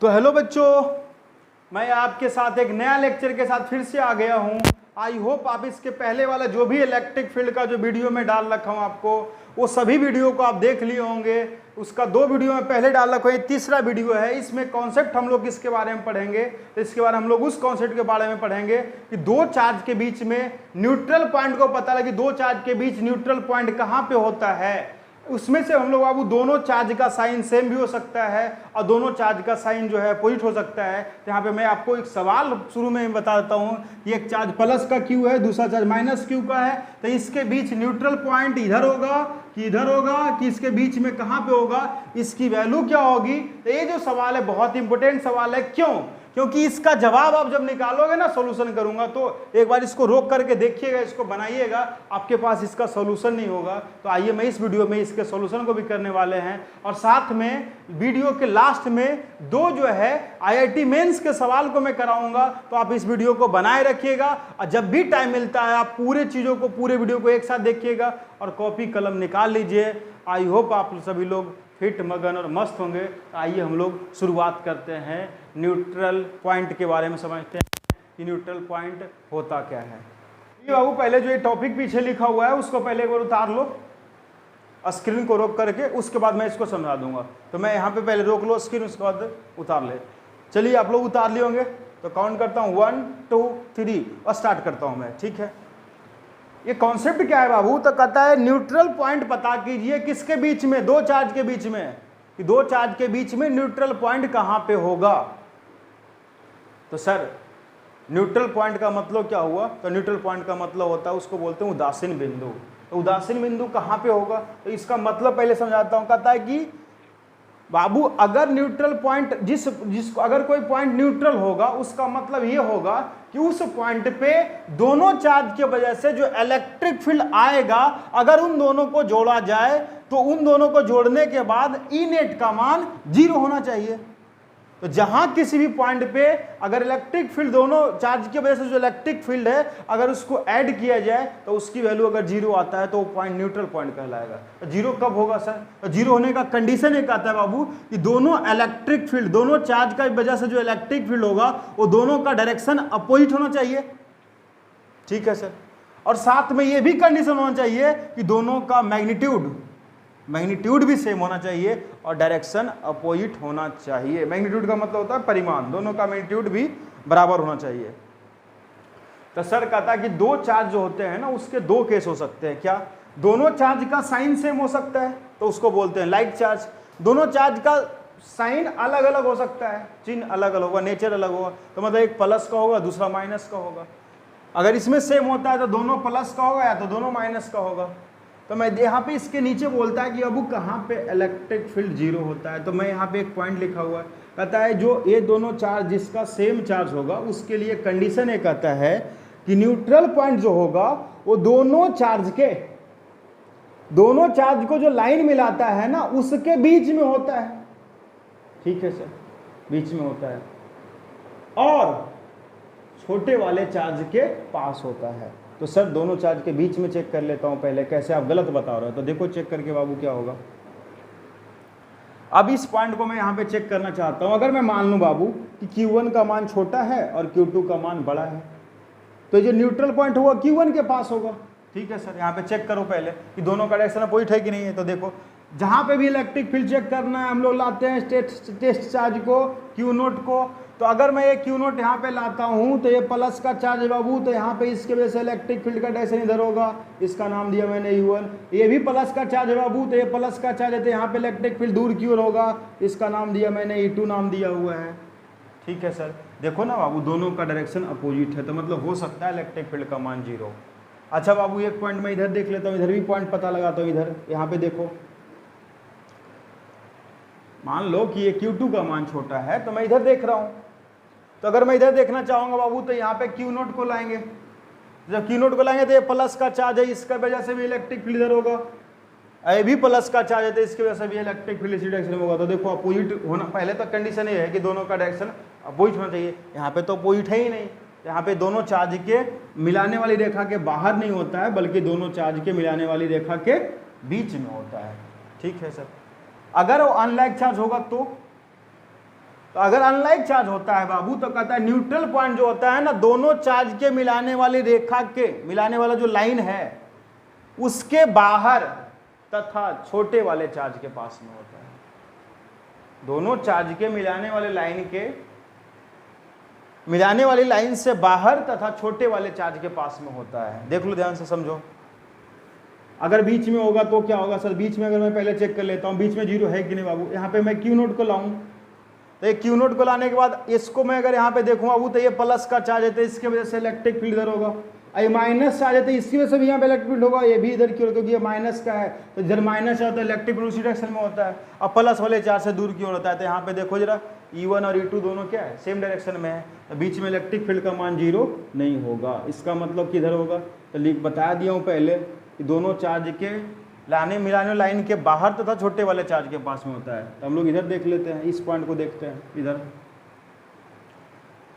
तो हेलो बच्चों, मैं आपके साथ एक नया लेक्चर के साथ फिर से आ गया हूं। आई होप आप इसके पहले वाला जो भी इलेक्ट्रिक फील्ड का जो वीडियो में डाल रखा हूं आपको, वो सभी वीडियो को आप देख लिए होंगे। उसका 2 वीडियो में पहले डाल रखा हूं, ये तीसरा वीडियो है। इसमें कॉन्सेप्ट हम लोग किसके बारे में पढ़ेंगे, तो इसके बारे में हम लोग उस कॉन्सेप्ट के बारे में पढ़ेंगे कि दो चार्ज के बीच में न्यूट्रल पॉइंट को पता लगे, दो चार्ज के बीच न्यूट्रल पॉइंट कहाँ पे होता है। उसमें से हम लोग बाबू दोनों चार्ज का साइन सेम भी हो सकता है और दोनों चार्ज का साइन जो है अपोजिट हो सकता है। तो यहाँ पे मैं आपको एक सवाल शुरू में बता देता हूँ कि एक चार्ज प्लस का क्यू है, दूसरा चार्ज माइनस क्यू का है, तो इसके बीच न्यूट्रल पॉइंट इधर होगा कि इधर होगा कि इसके बीच में कहाँ पे होगा, इसकी वैल्यू क्या होगी। तो ये जो सवाल है बहुत इंपॉर्टेंट सवाल है। क्यों? क्योंकि इसका जवाब आप जब निकालोगे ना, सॉल्यूशन करूंगा तो एक बार इसको रोक करके देखिएगा, इसको बनाइएगा, आपके पास इसका सॉल्यूशन नहीं होगा। तो आइए मैं इस वीडियो में इसके सॉल्यूशन को भी करने वाले हैं और साथ में वीडियो के लास्ट में 2 जो है आईआईटी मेंस के सवाल को मैं कराऊंगा। तो आप इस वीडियो को बनाए रखिएगा और जब भी टाइम मिलता है आप पूरे चीज़ों को, पूरे वीडियो को एक साथ देखिएगा और कॉपी कलम निकाल लीजिए। आई होप आप सभी लोग फिट, मगन और मस्त होंगे। आइए हम लोग शुरुआत करते हैं। न्यूट्रल पॉइंट के बारे में समझते हैं कि न्यूट्रल पॉइंट होता क्या है। ये बाबू पहले जो ये टॉपिक पीछे लिखा हुआ है उसको पहले एक बार उतार लो, स्क्रीन को रोक करके, उसके बाद मैं इसको समझा दूंगा। तो मैं यहाँ पे पहले रोक लो स्क्रीन, उसके बाद उतार ले। चलिए आप लोग उतार लिए होंगे तो काउंट करता हूँ 1 2 3 और स्टार्ट करता हूँ मैं, ठीक है। ये कॉन्सेप्ट क्या है बाबू, तो कहता है न्यूट्रल पॉइंट पता कीजिए किसके बीच में, दो चार्ज के बीच में, कि दो चार्ज के बीच में न्यूट्रल पॉइंट कहां पे होगा। तो सर न्यूट्रल पॉइंट का मतलब क्या हुआ, तो न्यूट्रल पॉइंट का मतलब होता है, उसको बोलते हैं उदासीन बिंदु। तो उदासीन बिंदु कहां पे होगा, तो इसका मतलब पहले समझाता हूं। कहता है कि बाबू अगर न्यूट्रल पॉइंट जिसको अगर कोई पॉइंट न्यूट्रल होगा, उसका मतलब ये होगा कि उस पॉइंट पे दोनों चार्ज की वजह से जो इलेक्ट्रिक फील्ड आएगा, अगर उन दोनों को जोड़ा जाए तो उन दोनों को जोड़ने के बाद ई नेट का मान 0 होना चाहिए। तो जहां किसी भी पॉइंट पे अगर इलेक्ट्रिक फील्ड, दोनों चार्ज की वजह से जो इलेक्ट्रिक फील्ड है, अगर उसको ऐड किया जाए तो उसकी वैल्यू अगर 0 आता है तो वो पॉइंट न्यूट्रल पॉइंट कहलाएगा। तो 0 कब होगा सर, तो 0 होने का कंडीशन एक आता है बाबू कि दोनों इलेक्ट्रिक फील्ड, दोनों चार्ज का वजह से जो इलेक्ट्रिक फील्ड होगा वो दोनों का डायरेक्शन अपोजिट होना चाहिए, ठीक है सर। और साथ में ये भी कंडीशन होना चाहिए कि दोनों का मैग्नीट्यूड भी सेम होना चाहिए और डायरेक्शन अपोजिट होना चाहिए। मैग्नीट्यूड का मतलब होता है परिमाण, दोनों का मैग्नीट्यूड भी बराबर होना चाहिए। तो सर कहता है कि दो चार्ज जो होते हैं ना, उसके 2 केस हो सकते हैं। क्या? दोनों चार्ज का साइन सेम हो सकता है तो उसको बोलते हैं लाइक चार्ज। दोनों चार्ज का साइन अलग अलग हो सकता है, चिन्ह अलग अलग होगा, नेचर अलग होगा। तो मतलब एक प्लस का होगा, दूसरा माइनस का होगा। अगर इसमें सेम होता है तो दोनों प्लस का होगा या तो दोनों माइनस का होगा। तो मैं यहाँ पे इसके नीचे बोलता है कि अब कहाँ पे इलेक्ट्रिक फील्ड 0 होता है, तो मैं यहाँ पे एक पॉइंट लिखा हुआ है। कहता है जो ये दोनों चार्ज जिसका सेम चार्ज होगा उसके लिए कंडीशन ये कहता है कि न्यूट्रल पॉइंट जो होगा वो दोनों चार्ज को जो लाइन मिलाता है ना, उसके बीच में होता है, ठीक है सर, बीच में होता है, और छोटे वाले चार्ज के पास होता है। तो सर दोनों चार्ज के बीच में चेक कर लेता हूं पहले, कैसे आप गलत बता रहे हो। तो देखो चेक करके बाबू क्या होगा। अब इस पॉइंट को मैं यहां पे चेक करना चाहता हूं। अगर मैं मान लूं बाबू कि Q1 का मान छोटा है और Q2 का मान बड़ा है, तो जो न्यूट्रल पॉइंट होगा Q1 के पास होगा, ठीक है सर। यहाँ पे चेक करो पहले कि दोनों का डायरेक्शन अपोजिट है कि नहीं है। तो देखो जहां पे भी इलेक्ट्रिक फील्ड चेक करना है, हम लोग लाते हैं टेस्ट चार्ज को, Q0 को। तो अगर मैं ये Q0 यहाँ पे लाता हूँ तो ये प्लस का चार्ज है बाबू, तो यहाँ पे इसके वजह से इलेक्ट्रिक फील्ड का डायरेक्शन इधर होगा, इसका नाम दिया मैंने U1। ये भी प्लस का चार्ज है बाबू, तो ये प्लस का चार्ज है, तो यहाँ पे इलेक्ट्रिक फील्ड दूर की ओर होगा, इसका नाम दिया मैंने E2 नाम दिया हुआ है, ठीक है सर। देखो ना बाबू दोनों का डायरेक्शन अपोजिट है, तो मतलब हो सकता है इलेक्ट्रिक फील्ड का मान 0। अच्छा बाबू एक पॉइंट मैं इधर देख लेता हूँ, इधर भी पॉइंट पता लगाता हूँ। इधर यहाँ पे देखो, मान लो कि ये Q2 का मान छोटा है, तो मैं इधर देख रहा हूँ। तो अगर मैं इधर देखना चाहूंगा बाबू तो यहाँ पे Q0 को लाएंगे। जब Q0 को लाएंगे तो ये प्लस का चार्ज है, इसका वजह से भी इलेक्ट्रिक फील्ड इधर होगा, ये भी प्लस का चार्ज है तो इसकी वजह से भी इलेक्ट्रिक फील्ड इसी डायरेक्शन में होगा। तो देखो अपोजिट होना, पहले तो कंडीशन ये है कि दोनों का डायरेक्शन अपोजिट होना चाहिए। यहाँ पे तो अपोजिट है ही नहीं, यहाँ पे दोनों चार्ज के मिलाने वाली रेखा के बाहर नहीं होता है, बल्कि दोनों चार्ज के मिलाने वाली रेखा के बीच में होता है, ठीक है सर। अगर वो अनलाइक चार्ज होगा तो तो अगर अनलाइक चार्ज होता है बाबू तो कहता है न्यूट्रल पॉइंट जो होता है ना, दोनों चार्ज के मिलाने वाली रेखा के मिलाने वाला जो लाइन है उसके बाहर तथा छोटे वाले चार्ज के पास में होता है। दोनों चार्ज के मिलाने वाले लाइन के मिलाने वाली लाइन से बाहर तथा छोटे वाले चार्ज के पास में होता है। देख लो ध्यान से समझो। अगर बीच में होगा तो क्या होगा सर, बीच में अगर मैं पहले चेक कर लेता हूं बीच में जीरो है कि नहीं बाबू। यहाँ पे मैं क्यू नोट को लाऊं तो ये क्यू नोट को लाने के बाद इसको मैं अगर यहाँ पे देखूं बाबू तो ये प्लस का चार्ज है तो इसकी वजह से इलेक्ट्रिक फील्ड इधर होगा। ये माइनस चार्ज है तो इसकी वजह से भी यहाँ पे इलेक्ट्रिक फील्ड होगा, ये भी इधर क्यों, क्योंकि ये माइनस का है तो इधर माइनस है तो इलेक्ट्रिक फील्ड उसी डायरेक्शन में होता है। अब प्लस वाले चार्ज से दूर क्यों होता है, तो यहाँ पे देखो जरा E1 और E2 दोनों क्या है, सेम डायरेक्शन में है, तो बीच में इलेक्ट्रिक फील्ड का मान जीरो नहीं होगा। इसका मतलब किधर होगा, तो लिख बता दिया हूँ पहले कि दोनों चार्ज के लाने मिलाने लाइन के बाहर तथा छोटे वाले चार्ज के पास में होता है। तो हम लोग इधर देख लेते हैं, इस पॉइंट को देखते हैं।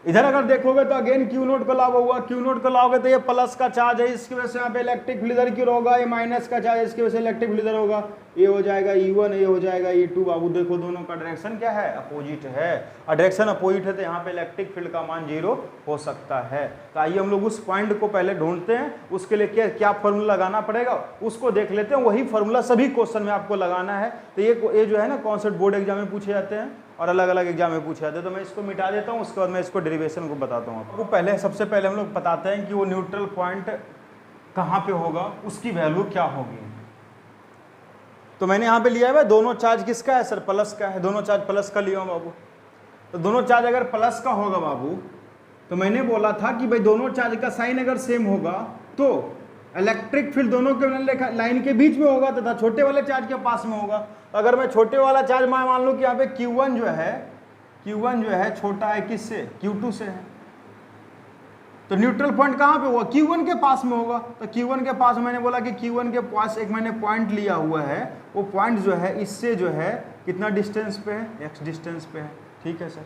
इधर अगर देखोगे तो अगेन क्यू नोट को लाओ हुआ, क्यू नोट को लाओगे तो ये प्लस का चार्ज है, इसकी वजह से यहाँ पे इलेक्ट्रिक फील्ड इधर की होगा, ये माइनस का चार्ज है, इसकी वजह से इलेक्ट्रिक फील्ड इधर होगा। ये हो जाएगा E1, ये हो जाएगा E2। बाबू देखो दोनों का डायरेक्शन क्या है, अपोजिट है, और डायरेक्शन अपोजिट है तो यहाँ पे इलेक्ट्रिक फील्ड का मान जीरो हो सकता है। तो आइए हम लोग उस पॉइंट को पहले ढूंढते हैं, उसके लिए क्या क्या फॉर्मूला लगाना पड़ेगा उसको देख लेते हैं। वही फॉर्मूला सभी क्वेश्चन में आपको लगाना है। तो ये जो है ना कॉन्सेप्ट बोर्ड एग्जाम में पूछे जाते हैं और अलग अलग एग्जाम में पूछे जाते हैं। तो मैं इसको मिटा देता हूँ, उसके बाद मैं इसको डेरिवेशन को बताता हूँ आपको। पहले सबसे पहले हम लोग बताते हैं कि वो न्यूट्रल पॉइंट कहाँ पे होगा, उसकी वैल्यू क्या होगी। तो मैंने यहाँ पे लिया है भाई दोनों चार्ज किसका है सर, प्लस का है, दोनों चार्ज प्लस का लिया बाबू। तो दोनों चार्ज अगर प्लस का होगा बाबू तो मैंने बोला था कि भाई दोनों चार्ज का साइन अगर सेम होगा तो इलेक्ट्रिक फील्ड दोनों के लाइन के बीच में होगा तथा छोटे वाले चार्ज के पास में होगा। अगर मैं छोटे वाला चार्ज मान लूँ कि यहाँ पे Q1 जो है छोटा है किससे, Q2 से है, तो न्यूट्रल पॉइंट कहाँ पे होगा, Q1 के पास में होगा। तो Q1 के पास मैंने बोला कि Q1 के पास एक मैंने पॉइंट लिया हुआ है, वो पॉइंट जो है इससे जो है कितना डिस्टेंस पे है, x डिस्टेंस पे है। ठीक है सर,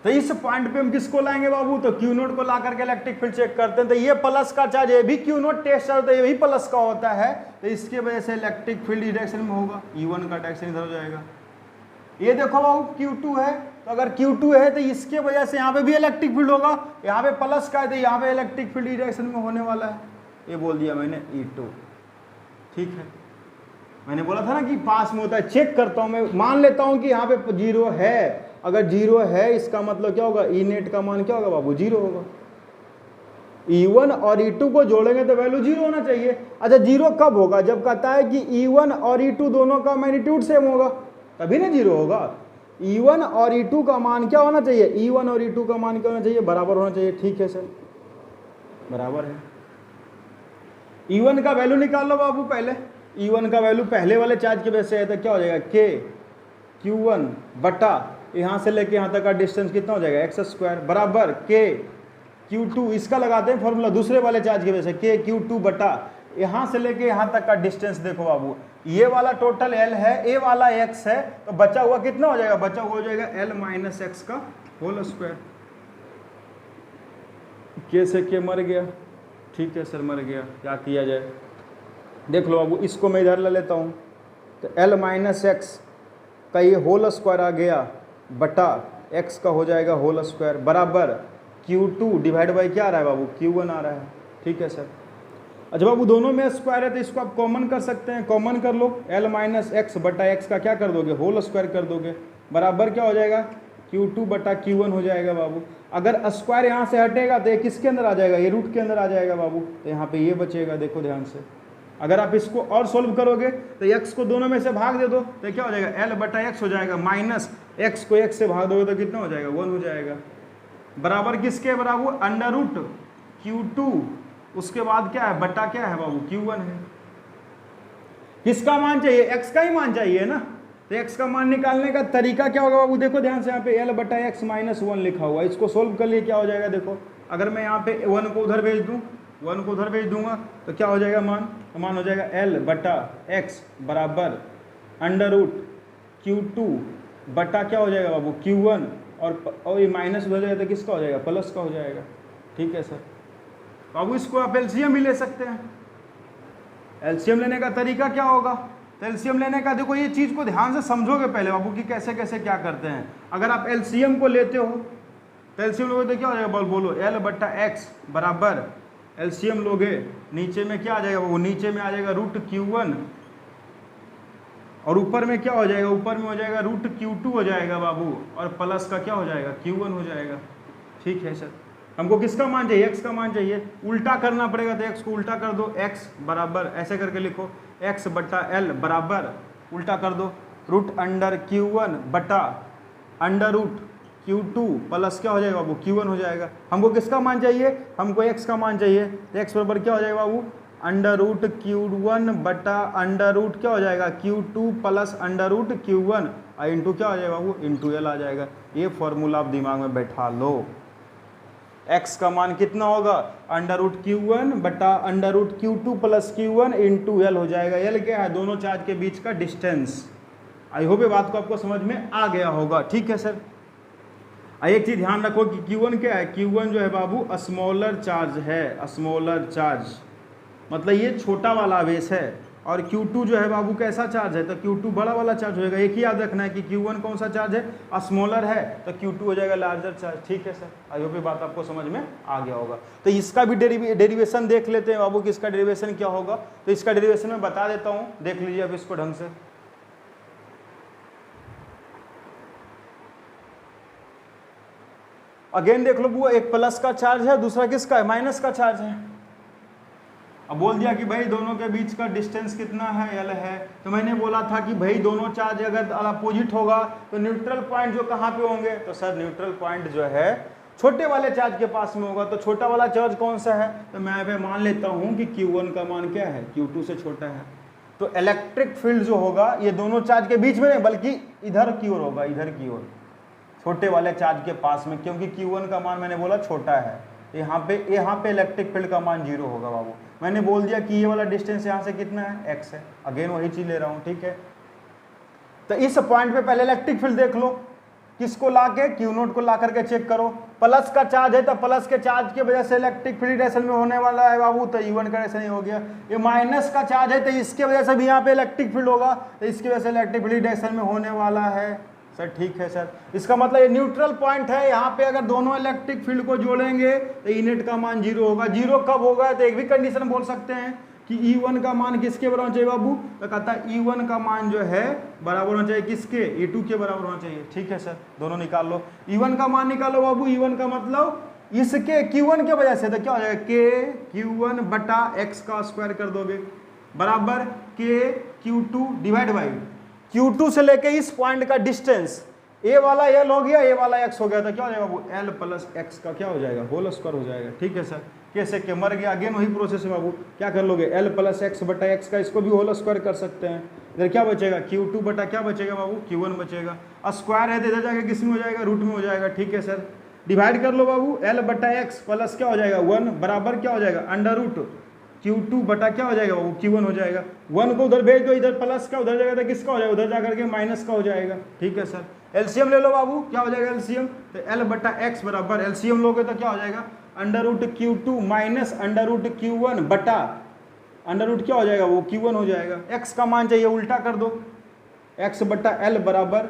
तो इस पॉइंट पे हम किसको लाएंगे बाबू, तो क्यू नोट को ला करके इलेक्ट्रिक फील्ड चेक करते हैं। तो ये प्लस का चार्ज, ये भी क्यू नोट टेस्ट चार्ज होता है, ये भी प्लस का होता है, तो इसके वजह से इलेक्ट्रिक फील्ड डायरेक्शन में होगा, E1 का डायरेक्शन इधर हो जाएगा। ये देखो बाबू Q2 है, तो अगर Q2 है तो इसके वजह से यहाँ पे भी इलेक्ट्रिक फील्ड होगा, यहाँ पे प्लस का है तो यहाँ पे इलेक्ट्रिक फील्ड डायरेक्शन में होने वाला है। ये बोल दिया मैंने E2। ठीक है, मैंने बोला था ना कि पास में होता है, चेक करता हूँ मैं, मान लेता हूँ कि यहाँ पे जीरो है। अगर जीरो है इसका मतलब क्या होगा, ई नेट का मान क्या होगा बाबू, जीरो होगा। E1 और E2 को जोड़ेंगे तो वैल्यू जीरो होना चाहिए। अच्छा जीरो कब होगा, जब कहता है कि E1 और E2 दोनों का मैग्नीट्यूड सेम होगा तभी ना जीरो होगा। E1 और E2 का मान क्या होना चाहिए, E1 और E2 का मान क्या होना चाहिए, बराबर होना चाहिए। ठीक है सर, बराबर है। E1 का वैल्यू निकाल लो बाबू पहले। E1 का वैल्यू पहले वाले चार्ज की वजह से है तो क्या हो जाएगा, K Q1 बटा यहाँ से लेके यहाँ तक का डिस्टेंस कितना हो जाएगा, x² बराबर K Q2। इसका लगाते हैं फॉर्मूला दूसरे वाले चार्ज की वजह से, K Q2 बटा यहाँ से लेके यहाँ तक का डिस्टेंस। देखो बाबू ये वाला टोटल L है, ये वाला x है, तो बचा हुआ कितना हो जाएगा, बचा हुआ हो जाएगा L माइनस x का होल स्क्वायर। K से K मर गया। ठीक है सर, मर गया, क्या किया जाए। देख लो बाबू इसको मैं इधर ले लेता हूँ, तो L माइनस x का ये होल स्क्वायर आ गया बटा x का हो जाएगा होल स्क्वायर बराबर Q2 डिवाइड बाई क्या आ रहा है बाबू, Q1 आ रहा है। ठीक है सर। अच्छा बाबू दोनों में स्क्वायर है तो इसको आप कॉमन कर सकते हैं, कॉमन कर लो, L माइनस एक्स बटा एक्स का क्या कर दोगे, होल स्क्वायर कर दोगे, बराबर क्या हो जाएगा, Q2 बटा Q1 हो जाएगा बाबू। अगर स्क्वायर यहाँ से हटेगा तो ये किसके अंदर आ जाएगा, ये रूट के अंदर आ जाएगा बाबू, तो यहाँ पे ये बचेगा। देखो ध्यान से, अगर आप इसको और सोल्व करोगे तो x को दोनों में से भाग दे दो तो क्या हो जाएगा, L बटा एक्स हो जाएगा, माइनस x को x से भाग दोगे तो कितना हो जाएगा, 1 हो जाएगा, बराबर किसके बराबर, अंडर रूट Q2, उसके बाद क्या है, बटा क्या है बाबू, Q1 है। किसका मान चाहिए, x का ही मान चाहिए ना, तो x का मान निकालने का तरीका क्या होगा बाबू, देखो ध्यान से, यहाँ पे L बटा एक्स माइनस 1 लिखा हुआ है, इसको सोल्व कर लिए क्या हो जाएगा। देखो अगर मैं यहाँ पे 1 को उधर भेज दूँ, 1 को उधर भेज दूंगा तो क्या हो जाएगा मान, तो मान हो जाएगा L बटा एक्स बराबर अंडर रूट Q2 बटा क्या हो जाएगा बाबू, Q1, और ये माइनस हो जाएगा तो किसका हो जाएगा, प्लस का हो जाएगा। ठीक है सर बाबू, इसको आप एलसीएम भी ले सकते हैं। एलसीएम लेने का तरीका क्या होगा, तो एलसीएम लेने का देखो ये चीज़ को ध्यान से समझोगे पहले बाबू कि कैसे कैसे क्या करते हैं। अगर आप एलसीएम को लेते हो तो एलसीएम लोगे तो क्या हो जाएगा, बोलो एल बट्टा एक्स बराबर एलसीएम लोगे, नीचे में क्या आ जाएगा वो, नीचे में आ जाएगा रूट Q1 और ऊपर में क्या हो जाएगा, ऊपर में हो जाएगा रूट Q2 हो जाएगा बाबू, और प्लस का क्या हो जाएगा Q1 हो जाएगा। ठीक है सर, हमको किसका मान चाहिए, x का मान चाहिए, उल्टा करना पड़ेगा तो x को उल्टा कर दो, x बराबर ऐसे करके लिखो x बट्टा l बराबर उल्टा कर दो रूट अंडर Q1 बटा अंडर रूट Q2 प्लस क्या हो जाएगा बाबू Q1 हो जाएगा। हमको किसका मान चाहिए, हमको x का मान चाहिए, तो x बराबर क्या हो जाएगा बाबू अंडर रूट Q1 बटा अंडर रूट क्या हो जाएगा Q2 plus under root Q1 और इंटू क्या हो जाएगा बाबू इंटू एल आ जाएगा। ये फॉर्मूला आप दिमाग में बैठा लो। x का मान कितना होगा अंडर रूट Q1 बटा under root Q2 plus Q1 into L हो जाएगा। एल क्या है, दोनों चार्ज के बीच का डिस्टेंस। आई होप ये बात को आपको समझ में आ गया होगा। ठीक है सर, एक चीज ध्यान रखो कि Q1 क्या है, Q1 जो है बाबू स्मॉलर चार्ज है, स्मॉलर चार्ज मतलब ये छोटा वाला आवेश है, और Q2 जो है बाबू कैसा चार्ज है, तो Q2 बड़ा वाला चार्ज होएगा। एक ही याद रखना है कि Q1 कौन सा चार्ज है, स्मॉलर है, तो Q2 हो जाएगा लार्जर चार्ज। ठीक है सर, आई होप ये बात आपको समझ में आ गया होगा। तो इसका भी डेरिवेशन देख लेते हैं बाबू कि इसका डेरिवेशन क्या होगा। तो इसका डेरिवेशन मैं बता देता हूँ, देख लीजिए अब इसको ढंग से। अगेन देख लो वो एक प्लस का चार्ज है, दूसरा किसका है, माइनस का चार्ज है। अब बोल दिया कि भाई दोनों के बीच का डिस्टेंस कितना है, एल है। तो मैंने बोला था कि भाई दोनों चार्ज अगर अपोजिट होगा तो न्यूट्रल पॉइंट जो कहाँ पे होंगे, तो सर न्यूट्रल पॉइंट जो है छोटे वाले चार्ज के पास में होगा। तो छोटा वाला चार्ज कौन सा है, तो मैं पे मान लेता हूँ कि Q1 का मान क्या है, Q2 से छोटा है। तो इलेक्ट्रिक फील्ड जो होगा ये दोनों चार्ज के बीच में नहीं बल्कि इधर की ओर होगा, इधर की ओर छोटे वाले चार्ज के पास में, क्योंकि Q1 का मान मैंने बोला छोटा है। यहाँ पे इलेक्ट्रिक फील्ड का मान 0 होगा बाबू। मैंने बोल दिया कि ये वाला डिस्टेंस यहाँ से कितना है, x है। अगेन वही चीज ले रहा हूँ। ठीक है, तो इस पॉइंट पे पहले इलेक्ट्रिक फील्ड देख लो, किसको ला के Q0 को ला करके चेक करो। प्लस का चार्ज है तो प्लस के चार्ज की वजह से इलेक्ट्रिक फील्ड डायरेक्शन में होने वाला है बाबू, तो E1 का डायरेक्शन ही हो गया। ये माइनस का चार्ज है तो इसके वजह से भी यहाँ पे इलेक्ट्रिक फील्ड होगा, तो इसकी वजह से इलेक्ट्रिक फील्ड डायरेक्शन में होने वाला है। सर ठीक है सर, इसका मतलब ये न्यूट्रल पॉइंट है। यहाँ पे अगर दोनों इलेक्ट्रिक फील्ड को जोड़ेंगे तो ई नेट का मान 0 होगा। 0 कब होगा, तो एक भी कंडीशन बोल सकते हैं कि E1 का मान किसके बराबर होना चाहिए बाबू, तो कहता है E1 का मान जो है बराबर होना चाहिए किसके, E2 के बराबर होना चाहिए। ठीक है सर, दोनों निकाल लो, E1 का मान निकालो बाबू। E1 का मतलब इसके Q1 के वजह से, तो क्या हो जाएगा K Q1 बटा x का स्क्वायर कर दोगे बराबर K Q2 divide by Q2 से लेके इस पॉइंट का डिस्टेंस, ए वाला एल हो गया, ए वाला एक्स हो गया, तो क्या हो जाएगा बाबू एल प्लस एक्स का क्या हो जाएगा, होल स्क्वायर हो जाएगा। ठीक है सर, कैसे के मर गया। अगेन वही प्रोसेस है बाबू, क्या कर लोगे एल प्लस एक्स बटा एक्स का, इसको भी होल स्क्वायर कर सकते हैं। इधर क्या बचेगा Q2 बटा क्या बचेगा बाबू Q1 बचेगा। स्क्वायर है तो इधर जाके किस में हो जाएगा, रूट में हो जाएगा। ठीक है सर, डिवाइड कर लो बाबू, एल बटा एक्स प्लस क्या हो जाएगा 1 बराबर क्या हो जाएगा अंडर रूट Q2 बटा क्या हो जाएगा वो Q1 हो जाएगा। 1 को उधर भेज दो, इधर प्लस का उधर जाएगा तो किसका हो जाएगा, उधर जाकर के माइनस का हो जाएगा। ठीक है सर, एलसीएम ले लो बाबू, क्या हो जाएगा एलसीएम, तो एल बटा एक्स बराबर एलसीएम लोगे तो क्या हो जाएगा under root Q2 minus under root Q1 बटा अंडर रूट क्या हो जाएगा वो Q1 हो जाएगा। एक्स का मान चाहिए, उल्टा कर दो, एक्स बटा एल बराबर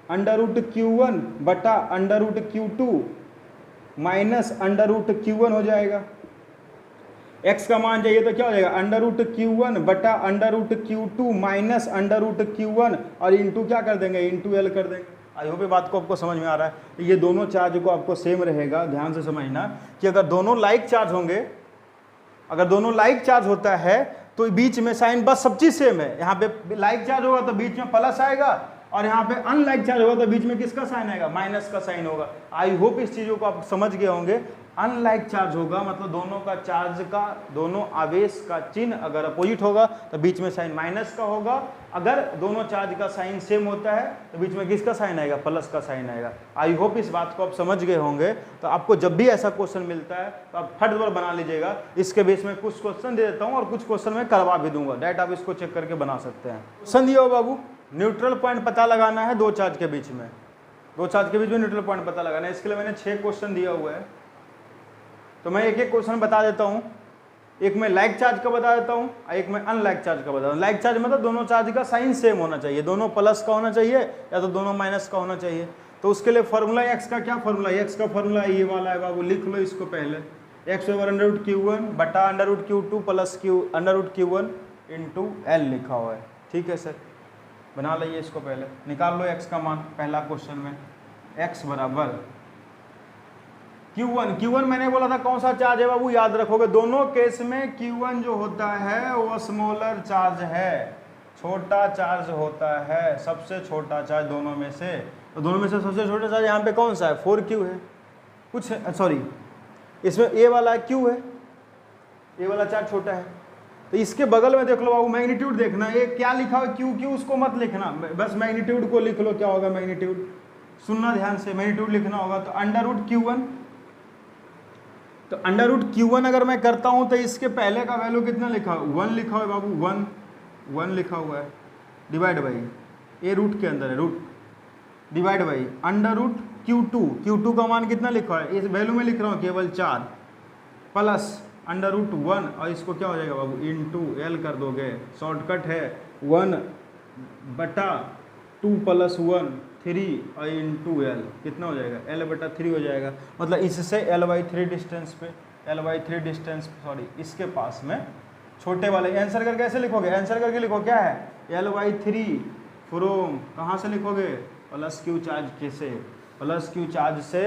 अंडर रूट Q1 बटा under root Q2 minus under root Q1 हो जाएगा। x का मान चाहिए तो क्या हो जाएगा अंडर रूट Q1 बटा under root Q2 minus under root Q1 और इंटू क्या कर देंगे, इंटू एल कर देंगे। आई होप ये बात को आपको समझ में आ रहा है। ये दोनों चार्ज को आपको सेम रहेगा, ध्यान से समझना कि अगर दोनों लाइक चार्ज होंगे, अगर दोनों लाइक चार्ज होता है तो बीच में साइन बस सब चीज सेम है। यहाँ पे लाइक चार्ज होगा तो बीच में प्लस आएगा, और यहाँ पे अनलाइक चार्ज होगा तो बीच में किसका साइन आएगा, माइनस का साइन होगा। आई होप इस चीजों को आप समझ गए होंगे। अनलाइक चार्ज होगा मतलब दोनों का चार्ज का, दोनों आवेश का चिन्ह अगर अपोजिट होगा तो बीच में साइन माइनस का होगा। अगर दोनों चार्ज का साइन सेम होता है तो बीच में किसका साइन आएगा, प्लस का साइन आएगा। आई होप इस बात को आप समझ गए होंगे। तो आपको जब भी ऐसा क्वेश्चन मिलता है तो आप फट दौड़ बना लीजिएगा। इसके बेस में कुछ क्वेश्चन दे देता हूँ और कुछ क्वेश्चन मैं करवा भी दूंगा, डायरेक्ट आप इसको चेक करके बना सकते हैं। क्वेश्चन दिया हो बाबू, न्यूट्रल पॉइंट पता लगाना है दो चार्ज के बीच में, दो चार्ज के बीच में न्यूट्रल पॉइंट पता लगाना है। इसके लिए मैंने 6 क्वेश्चन दिया हुआ है, तो मैं एक एक क्वेश्चन बता देता हूँ। एक मैं लाइक चार्ज का बता देता हूँ, एक मैं अनलाइक चार्ज का बता दूँ। लाइक चार्ज मतलब दोनों चार्ज का साइन सेम होना चाहिए, दोनों प्लस का होना चाहिए या तो दोनों माइनस का होना चाहिए। तो उसके लिए फॉर्मूला एक्स का क्या फॉर्मूला, एक्स का फॉर्मूला ये वाला है बाबू, लिख लो इसको पहले, x over under root Q1 बटा under root Q2 plus under root Q1 into L लिखा हुआ है। ठीक है सर, बना लिया इसको, पहले निकाल लो एक्स का मान। पहला क्वेश्चन में एक्स बराबर Q1 मैंने बोला था कौन सा चार्ज है बाबू, याद रखोगे दोनों केस में Q1 जो होता है वो स्मॉलर चार्ज है, छोटा चार्ज होता है, सबसे छोटा चार्ज दोनों में से। तो दोनों में से सबसे छोटा चार्ज यहाँ पे कौन सा है, 4Q है। कुछ सॉरी, इसमें ए वाला Q है, ए वाला चार्ज छोटा है। तो इसके बगल में देख लो बाबू, मैग्नीट्यूड देखना, ये क्या लिखा हुआ Q उसको मत लिखना, बस मैग्नीट्यूड को लिख लो। क्या होगा मैग्नीट्यूड, सुनना ध्यान से, मैग्नीट्यूड लिखना होगा। तो अंडर रूट Q1, तो अंडर रूट Q1 अगर मैं करता हूं तो इसके पहले का वैल्यू कितना लिखा हुआ, 1 लिखा हुआ है बाबू, 1 लिखा हुआ है, डिवाइड बाई ए रूट के अंदर है, root divide by under root Q2 का मान कितना लिखा है, इस वैल्यू में लिख रहा हूँ केवल 4 प्लस अंडर रूट 1, और इसको क्या हो जाएगा बाबू इंटू एल कर दोगे, शॉर्टकट है 1 बटा 2 प्लस 1 3 और इंटू एल, कितना हो जाएगा एल बटा 3 हो जाएगा। मतलब इससे L/3 डिस्टेंस पे, L/3 डिस्टेंस सॉरी इसके पास में छोटे वाले, आंसर करके कैसे लिखोगे, आंसर करके लिखो क्या है L/3 फ्रोम, कहाँ से लिखोगे प्लस Q चार्ज के से, प्लस Q चार्ज से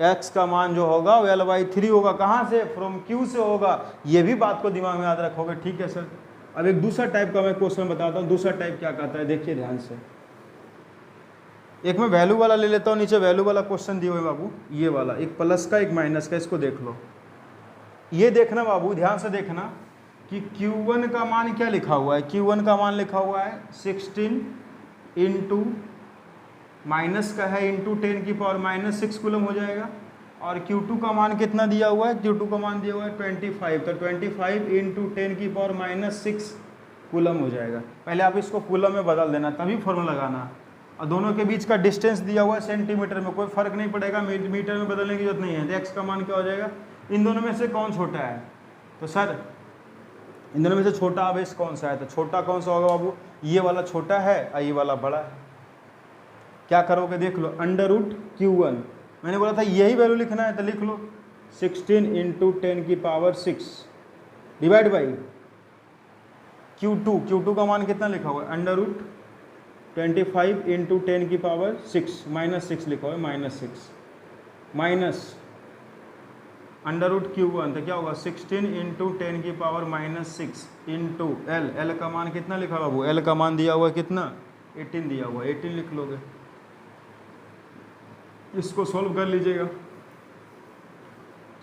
x का मान जो होगा वो L/3 होगा, कहाँ से, फ्रॉम Q से होगा। ये भी बात को दिमाग में याद रखोगे। ठीक है सर, अब एक दूसरा टाइप का मैं क्वेश्चन बताता हूँ, दूसरा टाइप क्या कहता है, देखिए ध्यान से। एक मैं वैल्यू वाला ले लेता हूँ, नीचे वैल्यू वाला क्वेश्चन दिए हुए बाबू, ये वाला, एक प्लस का एक माइनस का, इसको देख लो। ये देखना बाबू, ध्यान से देखना कि Q1 का मान क्या लिखा हुआ है, Q1 का मान लिखा हुआ है 16 इंटू माइनस का है इंटू 10 की पावर माइनस 6 कूलम हो जाएगा, और Q2 का मान कितना दिया हुआ है, Q2 का मान दिया हुआ है 25, तो 25 इंटू 10 की पावर माइनस 6 कूलम हो जाएगा। पहले आप इसको कूलम में बदल देना, तभी फॉर्मूला लगाना। और दोनों के बीच का डिस्टेंस दिया हुआ है सेंटीमीटर में, कोई फर्क नहीं पड़ेगा, मीटर में बदलने की जरूरत नहीं है। तो एक्स का मान क्या हो जाएगा, इन दोनों में से कौन छोटा है, तो सर इन दोनों में से छोटा आवेश कौन सा है, तो छोटा कौन सा होगा बाबू, ये वाला छोटा है और ये वाला बड़ा है। क्या करोगे देख लो, अंडर रूट Q1 मैंने बोला था यही वैल्यू लिखना है, तो लिख लो 16 इंटू 10 की पावर 6 डिवाइड बाई Q2 का मान कितना लिखा हुआ है, अंडर रूट 25 इंटू 10 की पावर 6 माइनस 6 लिखा हुआ है, minus 6 minus under root Q1, तो क्या होगा 16 इंटू 10 की पावर माइनस 6 इंटू एल का मान कितना लिखा हुआ बाबू, एल का मान दिया हुआ है कितना 18 दिया हुआ है, 18 लिख लोगे। इसको सोल्व कर लीजिएगा।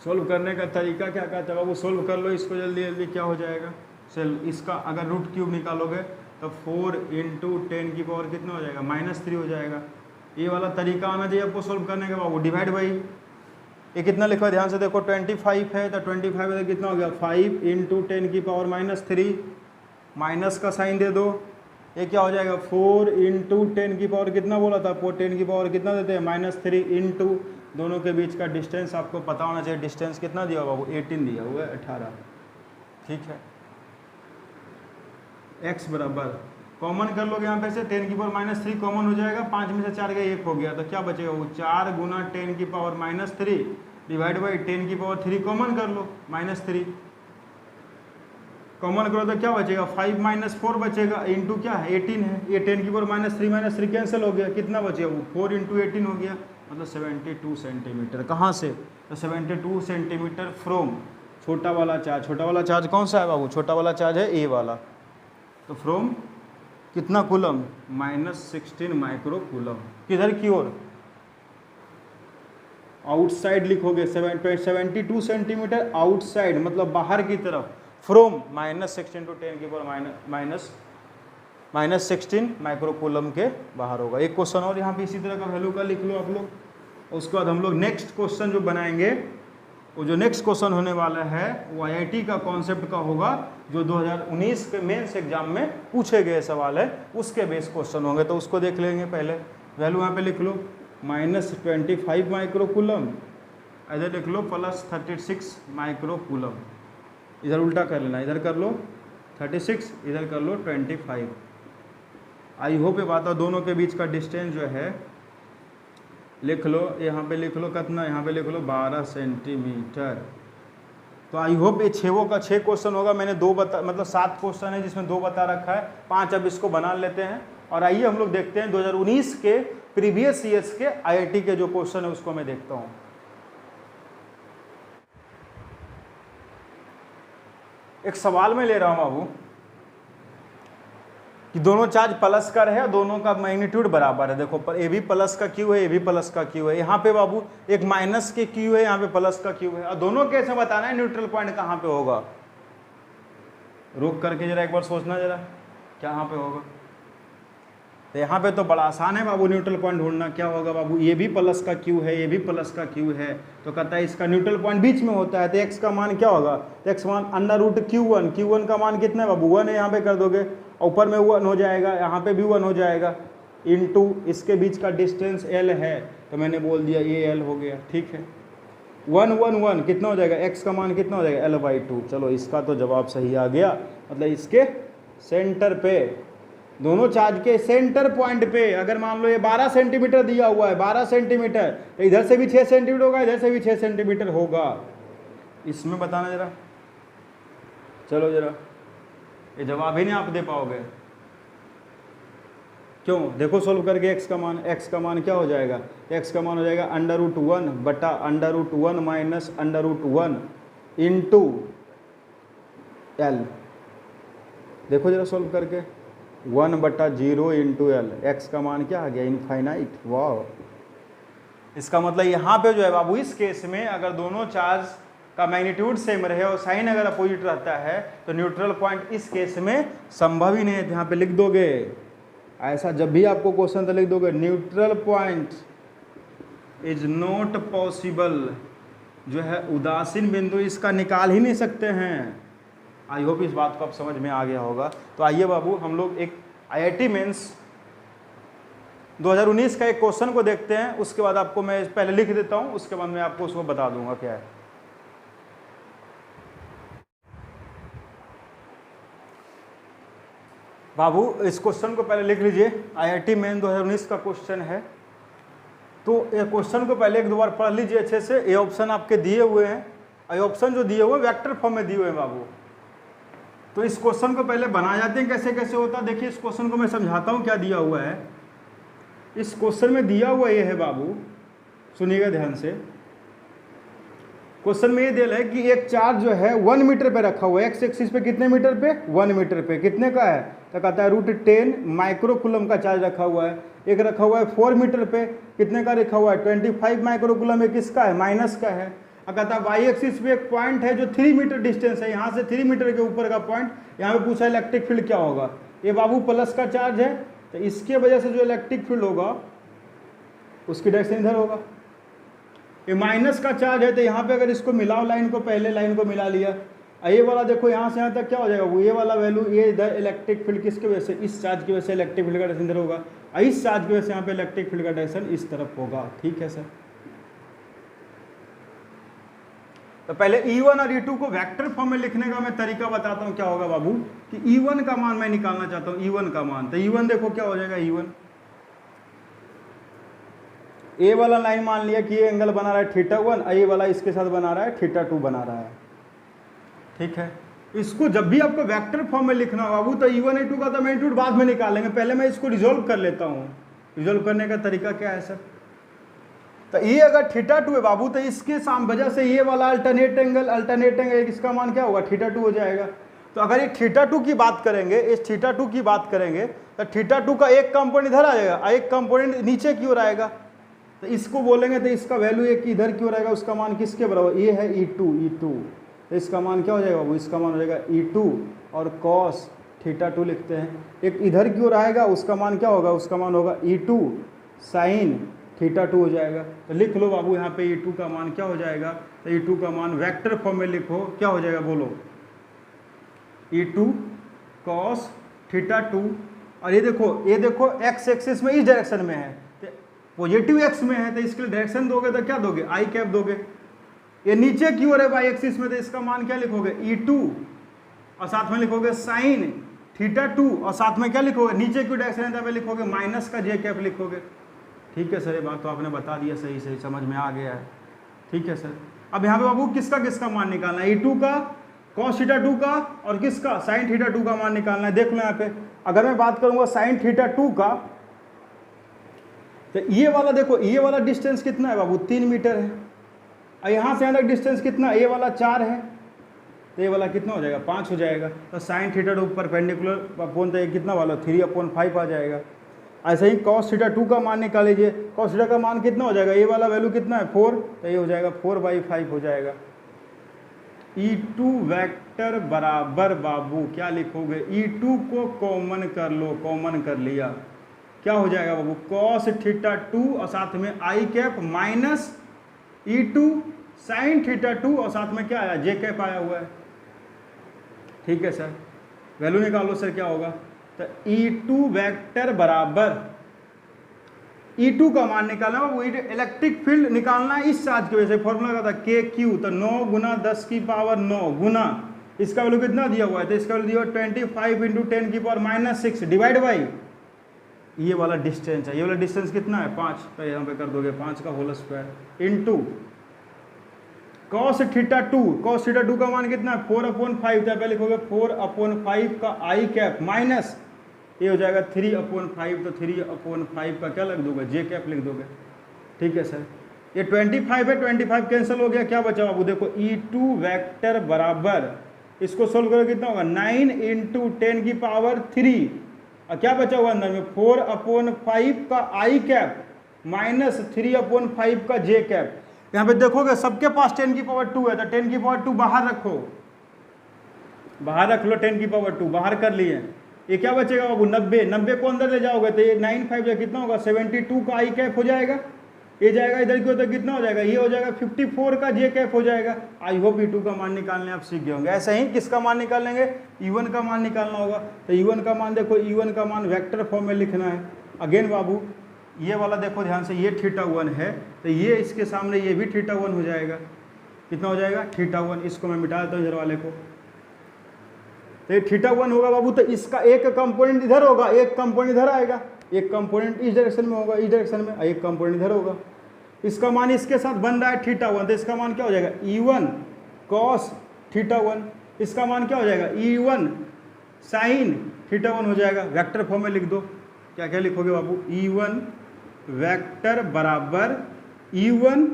सोल्व करने का तरीका क्या कहता है बाबू, सोल्व कर लो इसको जल्दी जल्दी, क्या हो जाएगा सेल, इसका अगर रूट क्यूब निकालोगे तो 4 इंटू 10 की पावर कितना हो जाएगा -3 हो जाएगा। ये वाला तरीका आना चाहिए आपको सोल्व करने के बाबू। डिवाइड बाई ये कितना लिखा है ध्यान से देखो, 25 है तो 25 है तो कितना हो गया 5 इंटू 10 की पावर -3, माइनस का साइन दे दो, ये क्या हो जाएगा 4 इंटू 10 की पावर कितना बोला था, 10 की पावर कितना देते हैं -3 इंटू दोनों के बीच का डिस्टेंस आपको पता होना चाहिए, डिस्टेंस कितना दिया हुआ बाबू 18 दिया हुआ है 18। ठीक है, x बराबर कॉमन कर लोगे यहाँ पे से 10 की पावर -3 कॉमन हो जाएगा, 5 में से 4 गया 1 हो गया, तो क्या बचेगा वो 4 गुना 10 की पावर -3 डिवाइड बाई 10 की पावर 3 कॉमन कर लो, -3 कॉमन करो तो क्या बचेगा 5 - 4 बचेगा, इंटू क्या है 18 है, ये 10 की पावर -3 कैंसिल हो गया, कितना बचेगा वो 4 इंटू 18 हो गया, मतलब 72 सेंटीमीटर। कहाँ से, तो 72 सेंटीमीटर फ्रॉम छोटा वाला चार्ज कौन सा है बाबू, छोटा वाला चार्ज है ए वाला, तो फ्रॉम कितना कूलम -16 माइक्रो कूलम, किधर की ओर आउटसाइड लिखोगे 72 सेंटीमीटर आउटसाइड मतलब बाहर की तरफ, फ्रॉम -16 टू 10 की पावर -16 माइक्रो कूलम के बाहर होगा। एक क्वेश्चन और यहाँ पे इसी तरह का वैल्यू का लिख लो आप लोग, उसके बाद हम लोग नेक्स्ट क्वेश्चन जो बनाएंगे, वो जो नेक्स्ट क्वेश्चन होने वाला है वो IIT का कॉन्सेप्ट का होगा, जो 2019 के मेंस एग्जाम में पूछे गए सवाल है, उसके बेस क्वेश्चन होंगे, तो उसको देख लेंगे। पहले वैल्यू यहाँ पे लिख लो -25 माइक्रो कूलम, इधर लिख लो +36 माइक्रो कूलम, इधर उल्टा कर लेना, इधर कर लो 36, इधर कर लो 25। आई होप ये बात, दोनों के बीच का डिस्टेंस जो है लिख लो, यहाँ पे लिख लो कितना, यहाँ पे लिख लो 12 सेंटीमीटर। तो आई होप ये 6 क्वेश्चन होगा। मैंने 2 बता, मतलब 7 क्वेश्चन है जिसमें 2 बता रखा है, 5 अब इसको बना लेते हैं। और आइए हम लोग देखते हैं 2019 के प्रीवियस ईयर्स के आईआईटी के जो क्वेश्चन है उसको मैं देखता हूँ। एक सवाल में ले रहा हूँ बाबू कि दोनों चार्ज प्लस का रहे, दोनों का मैग्नीट्यूड बराबर है। देखो पर ए भी प्लस का क्यू है, ए भी प्लस का क्यू है। यहाँ पे बाबू एक माइनस के क्यू है, यहाँ पे प्लस का क्यू है। और दोनों कैसे बताना है न्यूट्रल पॉइंट कहाँ पे होगा? रुक करके जरा एक बार सोचना जरा कहाँ पे होगा। तो यहाँ पे तो बड़ा आसान है बाबू न्यूट्रल पॉइंट ढूंढना। क्या होगा बाबू, ये भी प्लस का क्यू है, ये भी प्लस का क्यू है, तो कहता है इसका न्यूट्रल पॉइंट बीच में होता है। तो एक्स का मान क्या होगा? तो एक्स मान √Q1। Q1 का मान कितना है बाबू? 1 है, यहाँ पे कर दोगे, ऊपर में 1 हो जाएगा, यहाँ पे भी 1 हो जाएगा, इनटू इसके बीच का डिस्टेंस L है, तो मैंने बोल दिया ये L हो गया। ठीक है, 1 1 1 कितना हो जाएगा? एक्स का मान कितना हो जाएगा? L/2। चलो इसका तो जवाब सही आ गया। मतलब इसके सेंटर पे, दोनों चार्ज के सेंटर पॉइंट पे, अगर मान लो ये 12 सेंटीमीटर दिया हुआ है, 12 सेंटीमीटर, तो इधर से भी 6 सेंटीमीटर होगा, इधर से भी 6 सेंटीमीटर होगा। इसमें बताना जरा, चलो जरा, ये जवाब ही नहीं आप दे पाओगे। क्यों? देखो सोल्व करके एक्स का मान क्या हो जाएगा? एक्स का मान हो जाएगा √1 बटा √1 माइनस √1 इंटू L। देखो जरा सोल्व करके, 1/0 इंटू L। एक्स का मान क्या आ गया? इनफाइनाइट। वाह, इसका मतलब यहाँ पे जो है बाबू, इस केस में अगर दोनों चार्ज का मैग्नीट्यूड सेम रहे और साइन अगर अपोजिट रहता है तो न्यूट्रल पॉइंट इस केस में संभव ही नहीं है। यहाँ पे लिख दोगे ऐसा, जब भी आपको क्वेश्चन तो लिख दोगे neutral point is not possible. जो है उदासीन बिंदु, इसका निकाल ही नहीं सकते हैं। आई होप इस बात को आप समझ में आ गया होगा। तो आइए बाबू हम लोग एक आईआईटी मेंस 2019 का एक क्वेश्चन को देखते हैं। उसके बाद आपको मैं पहले लिख देता हूं, उसके बाद मैं आपको उसको बता दूंगा क्या है। बाबू इस क्वेश्चन को पहले लिख लीजिए। आईआईटी मेन 2019 का क्वेश्चन है, तो ये क्वेश्चन को पहले 1-2 बार पढ़ लीजिए अच्छे से। ये ऑप्शन आपके दिए हुए हैं, ये ऑप्शन जो दिए हुए वेक्टर फॉर्म में दिए हुए हैं बाबू। तो इस क्वेश्चन को पहले बनाए जाते हैं, कैसे कैसे होता है देखिए। इस क्वेश्चन को मैं समझाता हूँ क्या दिया हुआ है। इस क्वेश्चन में दिया हुआ ये है बाबू, सुनिएगा ध्यान से। क्वेश्चन में ये दिया है कि एक चार्ज जो है 1 मीटर पे रखा हुआ है, एक्स एक्सिस पे कितने मीटर पे? 1 मीटर पे। कितने का है? तो कहता है √10 माइक्रोकूलम का चार्ज रखा हुआ है। एक रखा हुआ है 4 मीटर पे, कितने का रखा हुआ है? 25 माइक्रोकूलम। एक किसका है? माइनस का है। कहता है वाई एक्सिस पे एक पॉइंट है जो 3 मीटर डिस्टेंस है, यहाँ से 3 मीटर के ऊपर का पॉइंट। यहाँ पे पूछा इलेक्ट्रिक फील्ड क्या होगा। ये बाबू प्लस का चार्ज है, तो इसके वजह से जो इलेक्ट्रिक फील्ड होगा उसकी डायरेक्शन इधर होगा। ये माइनस का चार्ज है, तो यहाँ पे अगर इसको मिलाओ, लाइन को, पहले लाइन को मिला लिया, ये वाला देखो यहाँ से यहाँ तक क्या हो जाएगा वो, ये वाला वैल्यू, ये इधर इलेक्ट्रिक फील्ड किसके वजह से? इस चार्ज की वजह से इलेक्ट्रिक फील्ड का डायरेक्शन इधर होगा, इस चार्ज की वजह से यहाँ पे इलेक्ट्रिक फील्ड का डायरेक्शन इस तरफ होगा। ठीक है सर। तो पहले E1 और E2 को वेक्टर फॉर्म में लिखने का मैं तरीका बताता हूँ क्या होगा बाबू। कि E1 का मान मैं निकालना चाहता हूँ, E1 का मान। तो E1 देखो क्या हो जाएगा। E1 ए वाला लाइन मान लिया कि ये एंगल बना रहा है θ1, ए वाला इसके साथ बना रहा है θ2 बना रहा है। ठीक है, इसको जब भी आपको वेक्टर फॉर्म में लिखना बाबू, तो E1 E2 का तो मैग्नीट्यूड बाद में निकालेंगे, पहले मैं इसको रिजोल्व कर लेता हूँ। रिजोल्व करने का तरीका क्या है सर? तो ये अगर θ2 है बाबू, तो इसके वजह से ये वाला अल्टरनेट एंगल इसका मान क्या होगा? θ2 हो जाएगा। तो अगर ये θ2 की बात करेंगे, इस θ2 की बात करेंगे, तो θ2 का एक कंपोनेंट इधर आ जाएगा, एक कंपोनेंट नीचे की ओर आएगा। तो इसको बोलेंगे तो इसका वैल्यू एक इधर की ओर आएगा, उसका मान किसके बराबर? ये है E2। तो इसका मान क्या हो जाएगा बाबू? इसका मान हो जाएगा E2 और cos θ2 लिखते हैं। एक इधर की ओर आएगा, उसका मान क्या होगा? उसका मान होगा E2 sin θ2 हो जाएगा। तो लिख लो बाबू यहाँ पे E2 का मान क्या हो जाएगा? तो E2 का मान वेक्टर फॉर्म में लिखो, क्या हो जाएगा बोलो? E2 cos θ2। और ये देखो एक्स एक्सिस में इस डायरेक्शन में है, पॉजिटिव एक्स में है, तो इसके लिए डायरेक्शन दोगे तो क्या दोगे? आई कैप दोगे। ये नीचे की ओर है वाई एक्सिस में, तो इसका मान क्या लिखोगे E2 और साथ में लिखोगे साइन थीटा 2 और साथ में क्या लिखोगे, नीचे की डायरेक्शन है लिखोगे माइनस का जे कैप लिखोगे। ठीक है सर, ये बात तो आपने बता दिया, सही सही समझ में आ गया है। ठीक है सर, अब यहाँ पे बाबू किसका किसका मान निकालना है, E2 का, cos थीटा 2 का और किसका sin थीटा 2 का मान निकालना है। देख लो यहाँ पे, अगर मैं बात करूंगा sin थीटा 2 का, तो ये वाला देखो, ये वाला डिस्टेंस कितना है बाबू, 3 मीटर है, और यहाँ से यहाँ तक डिस्टेंस कितना, ये वाला 4 है, तो ये वाला कितना हो जाएगा, 5 हो जाएगा। तो sin थीटा 2 परपेंडिकुलर अपॉन तो ये कितना वाला 3/5 आ जाएगा। ऐसे ही cos थीटा 2 का मान निकाल लीजिए, cos थीटा का मान कितना हो जाएगा, ये वाला वैल्यू कितना है 4, तो ये हो जाएगा 4/5 हो जाएगा। E2 वेक्टर बराबर बाबू क्या लिखोगे, E2 को कॉमन कर लो, कॉमन कर लिया, क्या हो जाएगा बाबू, cos थीटा 2 और साथ में i cap minus E2 sin theta 2 और साथ में क्या आया, जे कैप आया हुआ है। ठीक है सर, वैल्यू निकालो सर, क्या होगा, तो E2 वेक्टर बराबर, E2 का मान निकालना, वो इलेक्ट्रिक फील्ड निकालना इस चार्ज की वजह से फॉर्मूला का था KQ, तो 9 गुना 10 की पावर 9 गुना इसका वैल्यू कितना दिया हुआ है, तो इसका वैल्यू दिया हुआ 25 × 10 की पावर -6 डिवाइड बाई ये वाला डिस्टेंस है, ये वाला डिस्टेंस कितना है 5, तो यहाँ पे कर दोगे 5 का whole square into cos theta 2, cos theta 2 का मान कितना है 4/5, तो पहले लिखोगे 4/5 का आई कैप माइनस ये हो जाएगा 3/5, तो 3/5 का क्या लिख दोगे, जे कैप लिख दोगे। ठीक है सर, ये 25 है, 25 कैंसिल हो गया, क्या बचा बाबू, देखो E2 वेक्टर बराबर, इसको सोल्व करो कितना होगा 9 × 10 की पावर 3 और क्या बचा हुआ अंदर में 4/5 का आई कैप माइनस 3/5 का जे कैप। यहाँ पे देखोगे सबके पास 10 की पावर 2 है, तो 10 की पावर 2 बाहर रखो, बाहर रख लो, 10 की पावर 2 बाहर कर लिए, ये क्या बचेगा बाबू 90 को अंदर ले जाओगे तो ये 9×5 जो कितना होगा 72 का आई कैप हो जाएगा, ये जाएगा इधर की तो कितना हो जाएगा, ये हो जाएगा 54 का जे कैप हो जाएगा। आई होप E2 का मान निकालने आप सीख गए होंगे। ऐसे ही किसका मान निकाल लेंगे, E1 का मान निकालना होगा, तो E1 का मान देखो, E1 का मान वेक्टर फॉर्म में लिखना है। अगेन बाबू ये वाला देखो ध्यान से, ये थीटा 1 है, तो ये इसके सामने ये भी थीटा 1 हो जाएगा, कितना हो जाएगा थीटा 1, इसको मैं मिटा देता हूँ इधर वाले को, तो ये थीटा 1 होगा बाबू, तो इसका एक कंपोनेंट इधर होगा, एक कंपोनेंट इधर आएगा, एक कंपोनेंट इस डायरेक्शन में होगा, इस डायरेक्शन में, एक कंपोनेंट इधर होगा, इसका मान इसके साथ बन रहा है थीटा 1, तो इसका मान क्या हो जाएगा E1 cos थीटा 1, इसका मान क्या हो जाएगा E1 sin थीटा 1 हो जाएगा। वेक्टर फॉर्म में लिख दो, क्या क्या लिखोगे बाबू, E1 वेक्टर बराबर E1,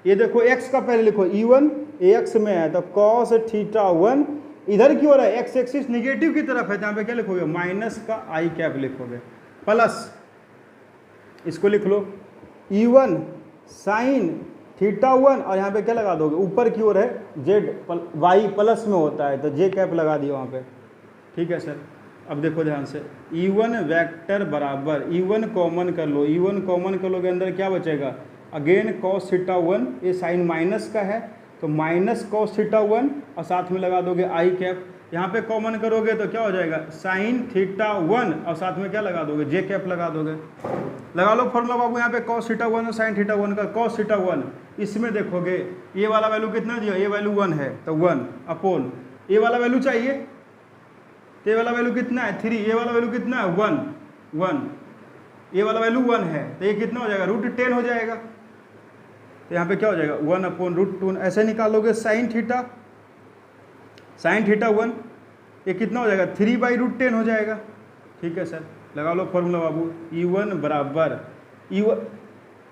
ये देखो x का पहले लिखो, E1 x में है तो cos थीटा 1 इधर की ओर है, x एक्सिस निगेटिव की तरफ है, तो यहाँ पे क्या लिखोगे माइनस का आई कैप लिखोगे, प्लस इसको लिख लो E1 sin थीटा 1 और यहाँ पे क्या लगा दोगे, ऊपर की ओर है z y प्लस में होता है तो जे कैप लगा दिया वहाँ पे। ठीक है सर, अब देखो ध्यान से, E1 वेक्टर बराबर, E1 कॉमन कर लो, E1 कॉमन कर लोगे अंदर क्या बचेगा, अगेन cos थीटा 1, ये साइन माइनस का है तो माइनस cos थीटा 1 और साथ में लगा दोगे आई कैप, यहाँ पे कॉमन करोगे तो क्या हो जाएगा साइन थीटा 1 और साथ में क्या लगा दोगे, जे कैप लगा दोगे। लगा लो फॉर्मूला बाबू, यहाँ पे cos थीटा 1 और साइन थीटा 1 का, cos थीटा 1 इसमें देखोगे ये वाला वैल्यू कितना दिया, ये वैल्यू 1 है तो 1 अपॉन ये वाला वैल्यू चाहिए, तो ये वाला वैल्यू कितना है 3, ये वाला वैल्यू कितना है 1, ये वाला वैल्यू 1 है तो ये कितना हो जाएगा √10 हो जाएगा, तो यहाँ पे क्या हो जाएगा 1/√2, ऐसे निकालोगे साइन थीटा 1 ये कितना हो जाएगा 3/√10 हो जाएगा। ठीक है सर, लगा लो फॉर्मूला बाबू, E1 बराबर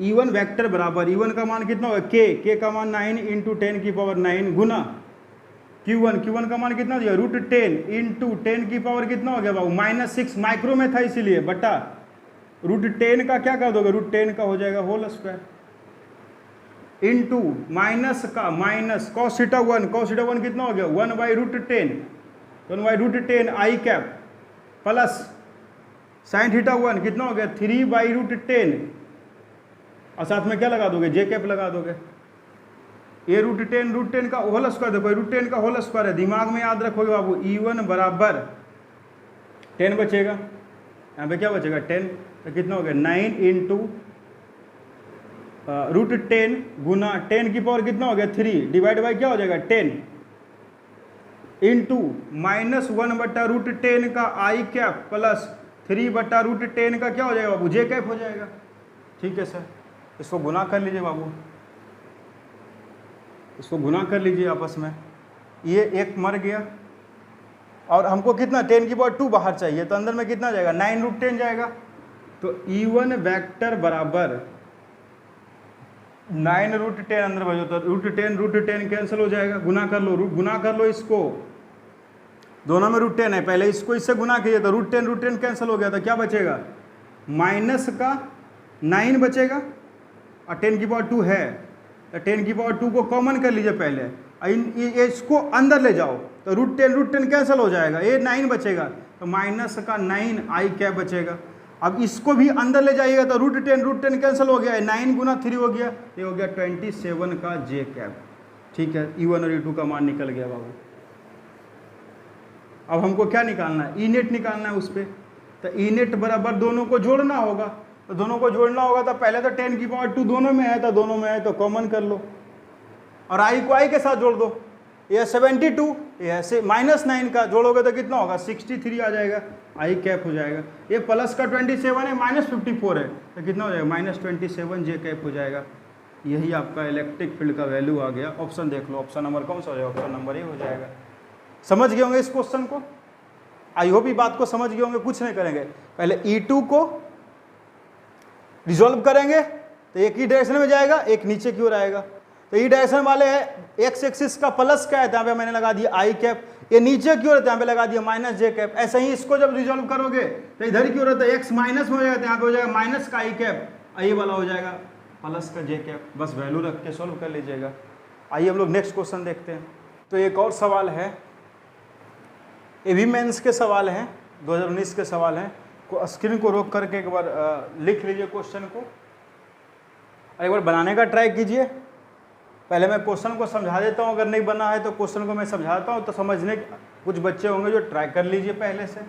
E1 वेक्टर बराबर, E1 का मान कितना होगा k का मान 9 × 10 की पावर 9 गुना Q1 का मान कितना दिया √10 × 10 की पावर कितना हो गया बाबू -6, माइक्रो में था इसीलिए, बटा √10 का क्या कर दोगे, √10 का हो जाएगा होल स्क्वायर इंटू माइनस का माइनस cos थीटा 1 कितना हो गया 1/√10 आई कैप प्लस sin थीटा 1 कितना हो गया 3/√10 और साथ में क्या लगा दोगे, जे कैप लगा दोगे, ये √10 का होल स्क्वायर, देखो √10 का होल स्क्वायर है, दिमाग में याद रखोगे बाबू, E1 बराबर 10 बचेगा, यहाँ पे क्या बचेगा 10, तो कितना हो गया 9 × √10 गुना 10 की पावर कितना हो गया 3 डिवाइड बाई क्या हो जाएगा 10 इंटू -1/√10 का आई कैप प्लस 3/√10 का क्या हो जाएगा बाबू जे कैप हो जाएगा। ठीक है सर, इसको गुना कर लीजिए बाबू, इसको गुना कर लीजिए आपस में, ये एक मर गया और हमको कितना 10 की पावर 2 बाहर चाहिए, तो अंदर में कितना जाएगा 9√10 जाएगा। तो E1 वेक्टर बराबर 9√10 अंदर भेजो तो √10 कैंसिल हो जाएगा। गुना कर लो इसको, दोनों में √10 है, पहले इसको इससे गुना कीजिए तो √10 कैंसिल हो गया, तो क्या बचेगा माइनस का 9 बचेगा और 10 की पावर 2 है, तो 10 की पावर 2 को कॉमन कर लीजिए पहले, इसको अंदर ले जाओ तो √10 कैंसिल हो जाएगा, ये 9 बचेगा, तो माइनस का 9 आई कैप बचेगा। अब इसको भी अंदर ले जाइएगा तो √10 कैंसिल हो गया, 9 गुना 3 हो गया, ये हो गया 27 का जे कैप। ठीक है, E1 और E2 का मान निकल गया बाबू। अब हमको क्या निकालना है, ई नेट निकालना है उस पर, तो ई नेट बराबर दोनों को जोड़ना होगा, तो दोनों को जोड़ना होगा तो पहले तो 10 की पावर 2 दोनों में है, तो दोनों में है तो कॉमन कर लो और आई को आई के साथ जोड़ दो, ये 72, ये ऐसे -9 का जोड़ोगे तो कितना होगा 63 आ जाएगा, आई कैप हो जाएगा। ये प्लस का 27 है, -54 है, तो कितना हो जाएगा -27 जे कैप हो जाएगा। यही आपका इलेक्ट्रिक फील्ड का वैल्यू आ गया। ऑप्शन देख लो, ऑप्शन नंबर कौन सा हो जाएगा, ऑप्शन नंबर ए हो जाएगा। समझ गए होंगे इस क्वेश्चन को, आई होप ये बात को समझ गए होंगे। कुछ नहीं करेंगे, पहले E2 को रिजोल्व करेंगे तो एक ही डायरेक्शन में जाएगा, एक नीचे की ओर आएगा, तो ई डायरेक्शन वाले है, एक्स एक्सिस का प्लस क्या है, यहाँ पे मैंने लगा दिया आई कैप, ये नीचे की ओर है, यहाँ पे लगा दिया माइनस जे कैप। ऐसे ही इसको जब रिजोल्व करोगे तो इधर की ओर है तो एक्स माइनस में हो जाएगा, यहाँ पे हो जाएगा माइनस का आई कैप, ये वाला हो जाएगा प्लस का जे कैप। बस वैल्यू रख के सॉल्व कर लीजिएगा। आइए हम लोग नेक्स्ट क्वेश्चन देखते हैं। तो एक और सवाल है, ये भी मेंस के सवाल हैं, 2019 के सवाल हैं। स्क्रीन को रोक करके एक बार लिख लीजिए क्वेश्चन को, एक बार बनाने का ट्राई कीजिए। पहले मैं क्वेश्चन को समझा देता हूँ, अगर नहीं बना है तो क्वेश्चन को मैं समझाता हूँ, तो समझने कुछ बच्चे होंगे जो ट्राई कर लीजिए पहले से,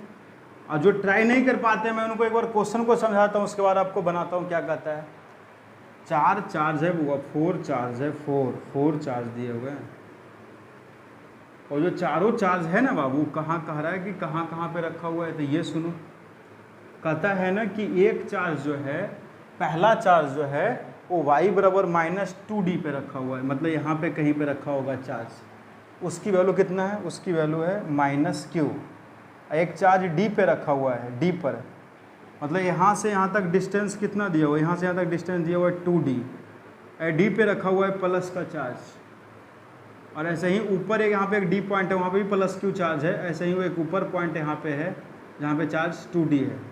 और जो ट्राई नहीं कर पाते मैं उनको एक बार क्वेश्चन को समझाता हूँ, उसके बाद आपको बनाता हूँ क्या कहता है। 4 चार्ज है वो, 4 चार्ज है, 4 चार्ज दिए हुए हैं, और जो चारों चार्ज है ना बाबू, कहाँ कह रहा है कि कहाँ कहाँ पे रखा हुआ है, तो ये सुनो, कहता है ना कि एक चार्ज जो है, पहला चार्ज जो है वो y बराबर -2d पे रखा हुआ है, मतलब यहाँ पे कहीं पे रखा होगा चार्ज। उसकी वैल्यू कितना है, उसकी वैल्यू है -q। एक चार्ज d पे रखा हुआ है, d पर, मतलब यहाँ से यहाँ तक डिस्टेंस कितना दिया हुआ है, यहाँ से यहाँ तक डिस्टेंस दिया हुआ है 2d, d पे रखा हुआ है प्लस का चार्ज। और ऐसे ही ऊपर एक यहाँ पे एक d पॉइंट है, वहाँ पे भी +q चार्ज है। ऐसे ही वो एक ऊपर पॉइंट यहाँ पे है जहाँ पे चार्ज 2d है।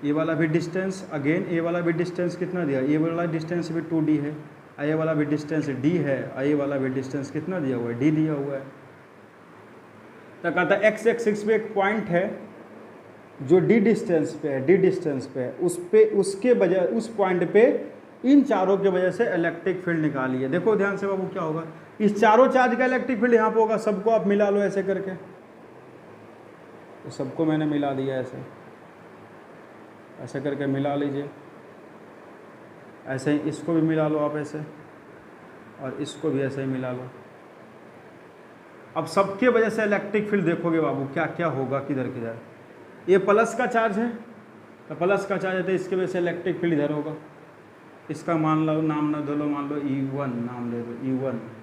ये वाला भी डिस्टेंस, अगेन ये वाला भी डिस्टेंस कितना दिया, ये वाला डिस्टेंस भी 2d है, ये वाला भी डिस्टेंस d है, ये वाला भी डिस्टेंस कितना दिया हुआ है, d दिया हुआ है। तो कहता है x एक्सिस पे एक पॉइंट है जो d डिस्टेंस पे है, उसके बजाय उस पॉइंट पे इन चारों के वजह से इलेक्ट्रिक फील्ड निकालिए। देखो ध्यान से बाबू क्या होगा, इस चारों चार्ज का इलेक्ट्रिक फील्ड यहाँ पे होगा, सबको आप मिला लो ऐसे करके, तो सबको मैंने मिला दिया ऐसे करके मिला लीजिए। ऐसे ही इसको भी मिला लो आप ऐसे, और इसको भी ऐसे ही मिला लो। अब सबके वजह से इलेक्ट्रिक फील्ड देखोगे बाबू क्या क्या होगा, किधर किधर। ये प्लस का चार्ज है, तो प्लस का चार्ज है तो इसके वजह से इलेक्ट्रिक फील्ड इधर होगा। इसका मान लो, नाम ना दो लो, मान लो E1 नाम ले दो,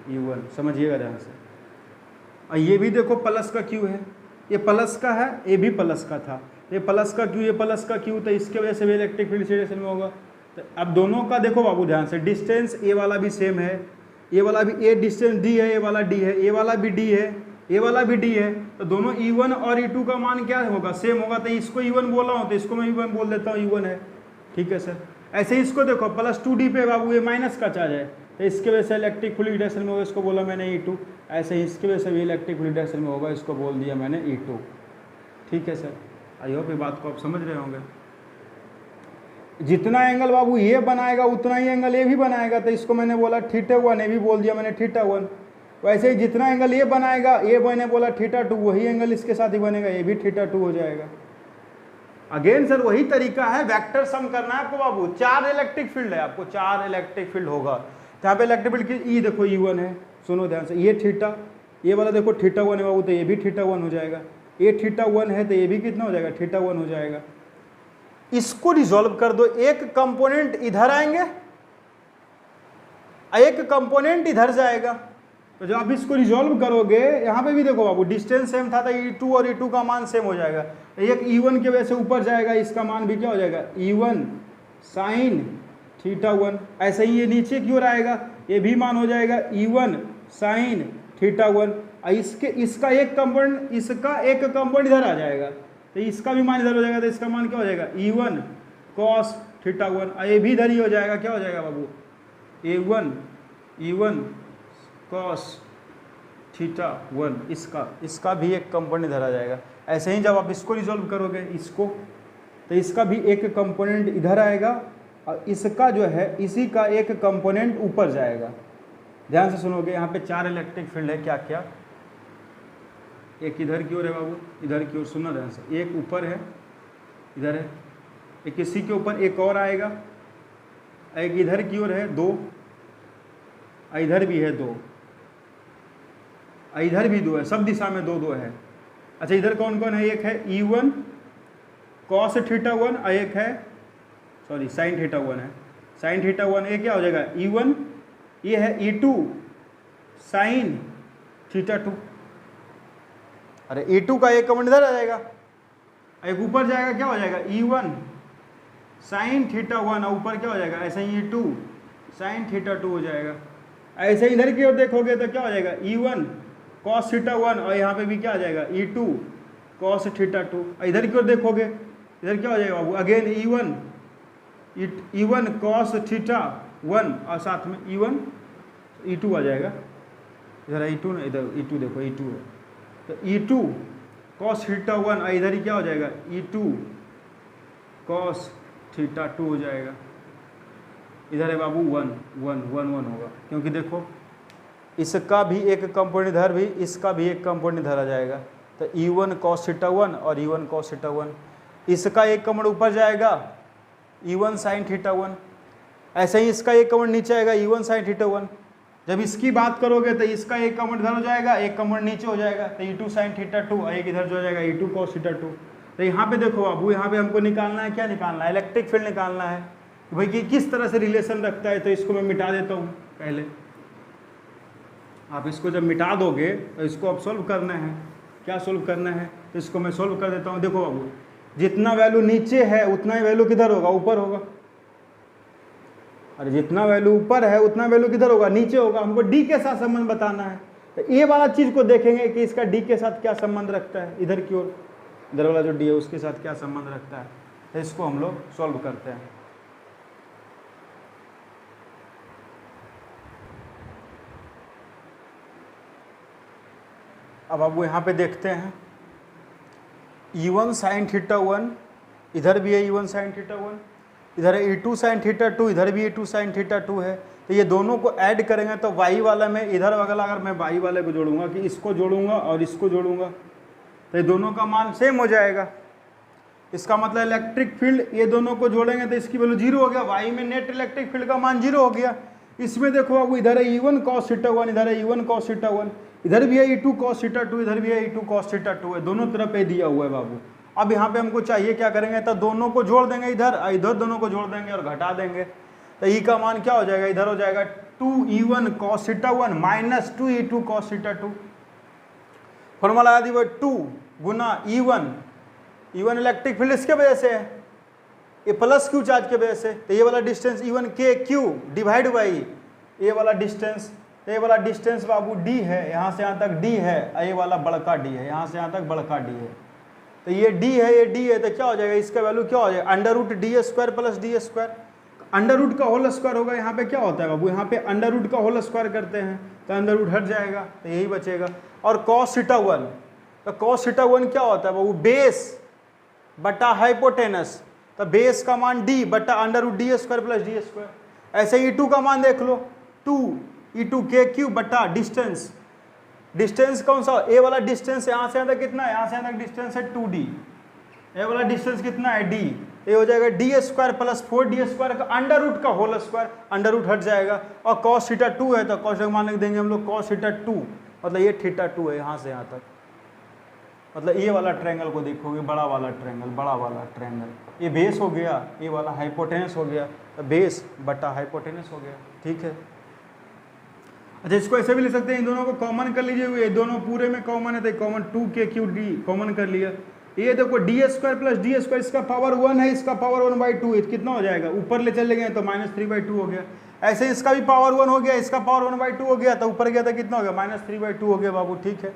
E1 समझिएगा ध्यान से। और ये भी देखो प्लस का Q है, ये प्लस का है, ये भी प्लस का था, ये प्लस का Q, ये प्लस का Q, तो इसके वजह से भी इलेक्ट्रिक फील्ड डायरेक्शन में होगा। तो अब दोनों का देखो बाबू ध्यान से, डिस्टेंस ये वाला भी सेम है, ये वाला भी, ये डिस्टेंस D है, ये वाला D है, ये वाला भी D है, ये वाला भी D है, तो दोनों E1 और E2 का मान क्या होगा, सेम होगा। तो इसको E1 बोला हूँ तो इसको मैं E1 बोल देता हूँ, E1 है, ठीक है सर। ऐसे ही इसको देखो +2d पे बाबू ये माइनस का चार्ज है, तो इसके वजह से इलेक्ट्रिक फील्ड डायरेक्शन में होगा, इसको बोला मैंने E2। ऐसे ही इसकी वजह से भी इलेक्ट्रिक फील्ड डायरेक्शन में होगा, इसको बोल दिया मैंने E2। ठीक है सर, आई होप ये बात को आप समझ रहे होंगे। जितना एंगल बाबू ये बनाएगा उतना ही एंगल ये भी बनाएगा, तो इसको मैंने बोला θ1, ये भी बोल दिया मैंने θ1। वैसे ही जितना एंगल ये बनाएगा, ये मैंने बोला θ2, वही एंगल इसके साथ ही बनेगा, ये भी θ2 हो जाएगा। अगेन सर वही तरीका है, वेक्टर सम करना है आपको बाबू। 4 इलेक्ट्रिक फील्ड है, आपको 4 इलेक्ट्रिक फील्ड होगा। तो यहाँ पे इलेक्ट्रिक फील्ड की ई देखो E1 है, सुनो ध्यान से, ये थीटा, ये वाला देखो θ1 है बाबू, तो ये भी θ1 हो जाएगा। ये θ1 है तो ये भी कितना हो जाएगा, θ1 हो जाएगा। इसको रिजॉल्व कर दो, एक कंपोनेंट इधर आएंगे, एक कंपोनेंट इधर जाएगा। तो जब आप इसको रिजॉल्व करोगे, यहाँ पे भी देखो बाबू डिस्टेंस सेम था तो E2 और E2 का मान सेम हो जाएगा। एक E1 के वजह से ऊपर जाएगा, इसका मान भी क्या हो जाएगा, E1 sin θ1। ऐसे ही ये नीचे की ओर आएगा, ये भी मान हो जाएगा E1 sin θ1। इसका एक कंपोनेंट इधर आ जाएगा, तो इसका भी मान इधर हो जाएगा, तो इसका मान क्या हो जाएगा, E1 cos θ1। ये भी इधर ही हो जाएगा, क्या हो जाएगा बाबू, E1 cos θ1। इसका भी एक कंपोनेंट इधर आ जाएगा। ऐसे ही जब आप इसको रिजॉल्व करोगे इसको, तो इसका भी एक कंपोनेंट इधर आएगा और इसका जो है इसी का एक कंपोनेंट ऊपर जाएगा। ध्यान से सुनोगे, यहाँ पे 4 इलेक्ट्रिक फील्ड है, क्या क्या, एक इधर की ओर है बाबू, इधर की ओर सुनना ध्यान से, एक ऊपर है, इधर है, एक इसी के ऊपर एक और आएगा, एक इधर की ओर है 2, इधर भी है 2, इधर भी 2 है, सब दिशा में 2 है। अच्छा इधर कौन कौन है, एक है E1 cos θ1 और एक है sin θ1 है, sin θ1। ये क्या हो जाएगा E1, ये है E2 sin θ2। अरे E2 का एक कंपोनेंट इधर आ जाएगा, एक ऊपर जाएगा, क्या हो जाएगा E1 sin θ1 और ऊपर क्या हो जाएगा, ऐसे ही E2 sin θ2 हो जाएगा। ऐसे इधर की ओर देखोगे तो क्या हो जाएगा E1 cos θ1 और यहाँ पे भी क्या आ जाएगा E2 cos θ2। इधर की ओर देखोगे, इधर क्या हो जाएगा बाबू, अगेन E1 cos θ1 और साथ में E2 आ जाएगा। इधर E2 ना, इधर E2 देखो, E2 है, तो E2 cos θ1 और इधर ही क्या हो जाएगा E2 cos θ2 हो जाएगा। इधर है बाबू 1 होगा, क्योंकि देखो इसका भी एक कंपोनेंट इधर, भी इसका भी एक कंपोनेंट इधर आ जाएगा। तो E1 cos θ1 और E1 cos θ1, इसका एक कंपोनेंट ऊपर जाएगा E1 sin θ1। ऐसे ही इसका एक कंपोनेंट नीचे आएगा E1 sin θ1। जब इसकी बात करोगे तो इसका एक कंपोनेंट इधर हो जाएगा, एक कंपोनेंट नीचे हो जाएगा, तो E2 sin θ2 और एक इधर जो हो जाएगा E2 cos θ2। तो यहाँ पे देखो बाबू, यहाँ पे हमको निकालना है, क्या निकालना है, इलेक्ट्रिक फील्ड निकालना है कि भाई कि किस तरह से रिलेशन रखता है। तो इसको मैं मिटा देता हूँ पहले, आप इसको जब मिटा दोगे तो इसको अब सोल्व करना है। क्या सोल्व करना है, तो इसको मैं सोल्व कर देता हूँ। देखो बाबू, जितना वैल्यू नीचे है उतना ही वैल्यू किधर होगा, ऊपर होगा। अरे जितना वैल्यू ऊपर है उतना वैल्यू किधर होगा, नीचे होगा। हमको डी के साथ संबंध बताना है, तो ये वाला चीज़ को देखेंगे कि इसका डी के साथ क्या संबंध रखता है, इधर की ओर, इधर वाला जो डी है उसके साथ क्या संबंध रखता है। तो इसको हम लोग सॉल्व करते हैं। अब आप वो यहाँ पे देखते हैं E1 sin θ1, इधर भी है E1 sin θ1, इधर है E2 sin θ2, इधर भी E2 sin θ2 है। तो ये दोनों को ऐड करेंगे तो y वाला में इधर वाला, अगर मैं y वाले को जोड़ूंगा कि इसको जोड़ूंगा और इसको जोड़ूंगा तो ये दोनों का मान सेम हो जाएगा। इसका मतलब इलेक्ट्रिक फील्ड, ये दोनों को जोड़ेंगे तो इसकी वैल्यू 0 हो गया, y में नेट इलेक्ट्रिक फील्ड का मान 0 हो गया। इसमें देखो अब इधर है E1 cos θ1, इधर है E1 cos θ1, इधर भी है E2 cos θ2, इधर भी है E2 cos θ2 है, दोनों तरफ ये दिया हुआ है बाबू। अब यहाँ पे हमको चाहिए क्या करेंगे, तो दोनों को जोड़ देंगे, इधर दोनों को जोड़ देंगे और घटा देंगे। तो ई का मान क्या हो जाएगा, इधर हो जाएगा 2E1 cos θ1 minus 2E2 cos θ2। Formula याद है 2 गुना E1 इलेक्ट्रिक फील्ड इसके वजह से है, ये प्लस क्यू चार्ज के वजह से। तो ये वाला डिस्टेंस E1 के क्यू डिवाइड बाई ये वाला डिस्टेंस, ये वाला डिस्टेंस बाबू d है, यहाँ से यहाँ तक d है, ये वाला बड़का d है, यहाँ से यहाँ तक बड़का d है। तो ये d है, ये d है, तो क्या हो जाएगा, इसका वैल्यू क्या हो जाएगा, under root D square plus D square. Under root का होल स्क्वायर होगा, यहाँ पे क्या होता है बाबू, यहाँ पे अंडर रूट का होल स्क्वायर करते हैं तो अंडर रूट हट जाएगा, तो यही बचेगा। और cos θ1, तो cos θ1 क्या होता है बाबू, बेस बटा हाइपोटेनस, तो बेस का मान d बटा under root D square plus D square. ऐसे E2 का मान देख लो, 2E2 के क्यू बटा डिस्टेंस, डिस्टेंस कौन सा, ए वाला डिस्टेंस यहाँ से यहाँ तक कितना है, यहाँ से यहाँ तक डिस्टेंस है 2D, ये वाला डिस्टेंस कितना है डी, ये हो जाएगा D square plus 4d square का अंडर रूट का होल स्क्वायर, अंडर रूट हट जाएगा और कॉस थीटा 2 है तो कॉस मान लिख देंगे हम लोग कॉस थीटा 2, मतलब ये थीटा 2 है यहाँ से यहाँ तक, मतलब ये वाला ट्रायंगल को देखोगे बड़ा वाला ट्रायंगल, ये बेस हो गया, ये वाला हाइपोटेनस हो गया, तो बेस बटा हाइपोटेनस हो गया, ठीक है। अच्छा इसको ऐसे भी लिख सकते हैं, इन दोनों को कॉमन कर लीजिए, ये दोनों पूरे में कॉमन है तो कॉमन 2k3d कॉमन कर लिया, ये देखो D square plus D square, इसका पावर 1 है, इसका पावर 1/2, कितना हो जाएगा, ऊपर ले चले गए तो -3/2 हो गया, ऐसे इसका भी पावर 1 हो गया, इसका पावर 1/2 हो गया, तो ऊपर गया तो कितना हो गया -3/2 हो गया बाबू, ठीक है।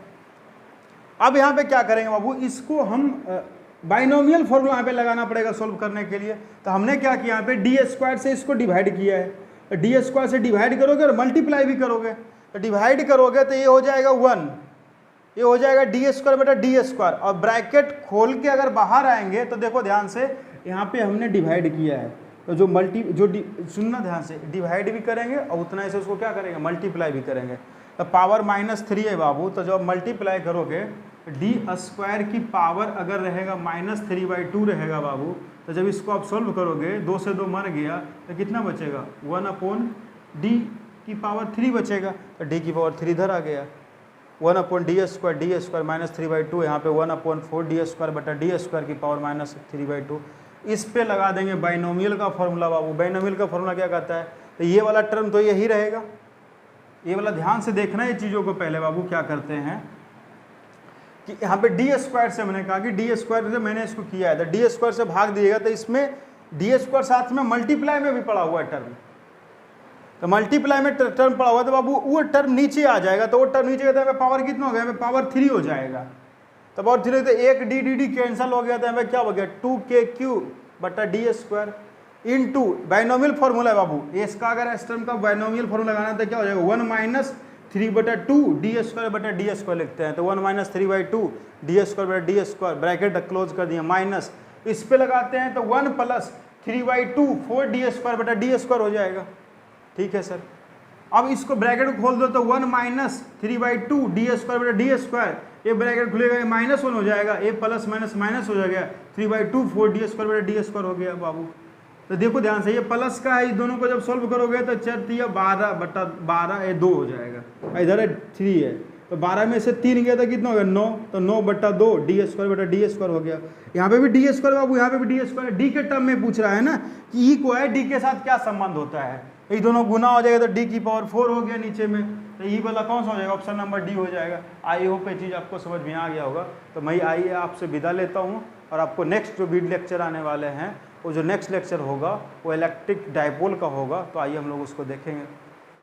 अब यहाँ पे क्या करेंगे बाबू, इसको हम बाइनोमियल फॉर्मूला यहाँ पे लगाना पड़ेगा सोल्व करने के लिए, तो हमने क्या किया यहाँ पे डी स्क्वायर से इसको डिवाइड किया है, तो डी स्क्वायर से डिवाइड करोगे और मल्टीप्लाई भी करोगे, तो डिवाइड करोगे तो ये हो जाएगा 1, ये हो जाएगा डी स्क्वायर बटा डी स्क्वायर, और ब्रैकेट खोल के अगर बाहर आएंगे तो देखो ध्यान से यहाँ पे हमने डिवाइड किया है, तो सुनना ध्यान से, डिवाइड भी करेंगे और उतना ऐसे उसको क्या करेंगे मल्टीप्लाई भी करेंगे, तो पावर -3 है बाबू, तो जब मल्टीप्लाई करोगे डी स्क्वायर की पावर अगर रहेगा -3/2 रहेगा बाबू, तो जब इसको आप सोल्व करोगे 2 से 2 मर गया तो कितना बचेगा 1/d की पावर 3 बचेगा, तो d की पावर 3 इधर आ गया, 1/d स्क्वायर -3/2, यहाँ पे 1/4d स्क्वायर बटा डी स्क्वायर की पावर -3/2, इस पे लगा देंगे बाइनोमियल का फॉर्मूला बाबू। बाइनोमियल का फॉर्मूला क्या कहता है, तो ये वाला टर्म तो यही रहेगा, ये वाला ध्यान से देखना है चीज़ों को पहले बाबू। क्या करते हैं कि यहाँ पे डी स्क्वायर से मैंने कहा कि डी स्क्वायर से मैंने इसको किया है, तो डी स्क्वायर से भाग दिएगा तो इसमें डी स्क्वायर साथ में मल्टीप्लाई में भी पड़ा हुआ है टर्म, तो मल्टीप्लाई में टर्म पड़ा हुआ तो बाबू वो टर्म नीचे आ जाएगा, तो वो टर्म नीचे गया तो पावर कितना हो गया, हमें पावर 3 हो जाएगा, तो पावर 3 तो एक डी कैंसिल हो गया, तो हमें क्या हो गया 2k³ बटा D square into binomial formula है बाबू, इसका अगर इस टर्म का बाइनोमियल फॉर्मूला लगाना तो क्या हो जाएगा 1 - 3/2 डी स्क्वायर बटा डी स्क्वायर लिखते हैं, तो 1 - 3/2 डी स्क्वायर बटा डी स्क्वायर, ब्रैकेट क्लोज कर दिया, माइनस इस पे लगाते हैं तो 1 + 3/2 4d स्क्वायर बटा डी स्क्वायर हो जाएगा, ठीक है सर। अब इसको ब्रैकेट खोल दो तो 1 - 3/2 डी स्क्वायर बटा डी स्क्वायर, ये ब्रैकेट खुलेगा ये -1 हो जाएगा, ये प्लस माइनस माइनस हो जाएगा, 3/2 4d स्क्वायर बटा डी स्क्वायर हो गया बाबू। तो देखो ध्यान से, ये प्लस का है, इस दोनों को जब सोल्व करोगे तो 4 × 12 बटा 12 ये 2 हो जाएगा, इधर है 3 है, तो 12 में से 3 गया था कितना हो गया 9, तो 9/2 डी स्क्वायर बटा डी स्क्वायर हो गया। यहाँ पे भी डी स्क्वायर बाबू, यहाँ पे भी डी स्क्वायर, डी के टर्म में पूछ रहा है ना कि ई को है डी के साथ क्या संबंध होता है, ये दोनों गुना हो जाएगा तो डी की पावर 4 हो गया नीचे में, तो ई वाला कौन सा हो जाएगा, ऑप्शन नंबर डी हो जाएगा। आई होप ये चीज़ आपको समझ में आ गया होगा। तो मैं आइए आपसे विदा लेता हूँ, और आपको नेक्स्ट जो वीडियो लेक्चर आने वाले हैं, वो जो नेक्स्ट लेक्चर होगा वो इलेक्ट्रिक डायपोल का होगा, तो आइए हम लोग उसको देखेंगे।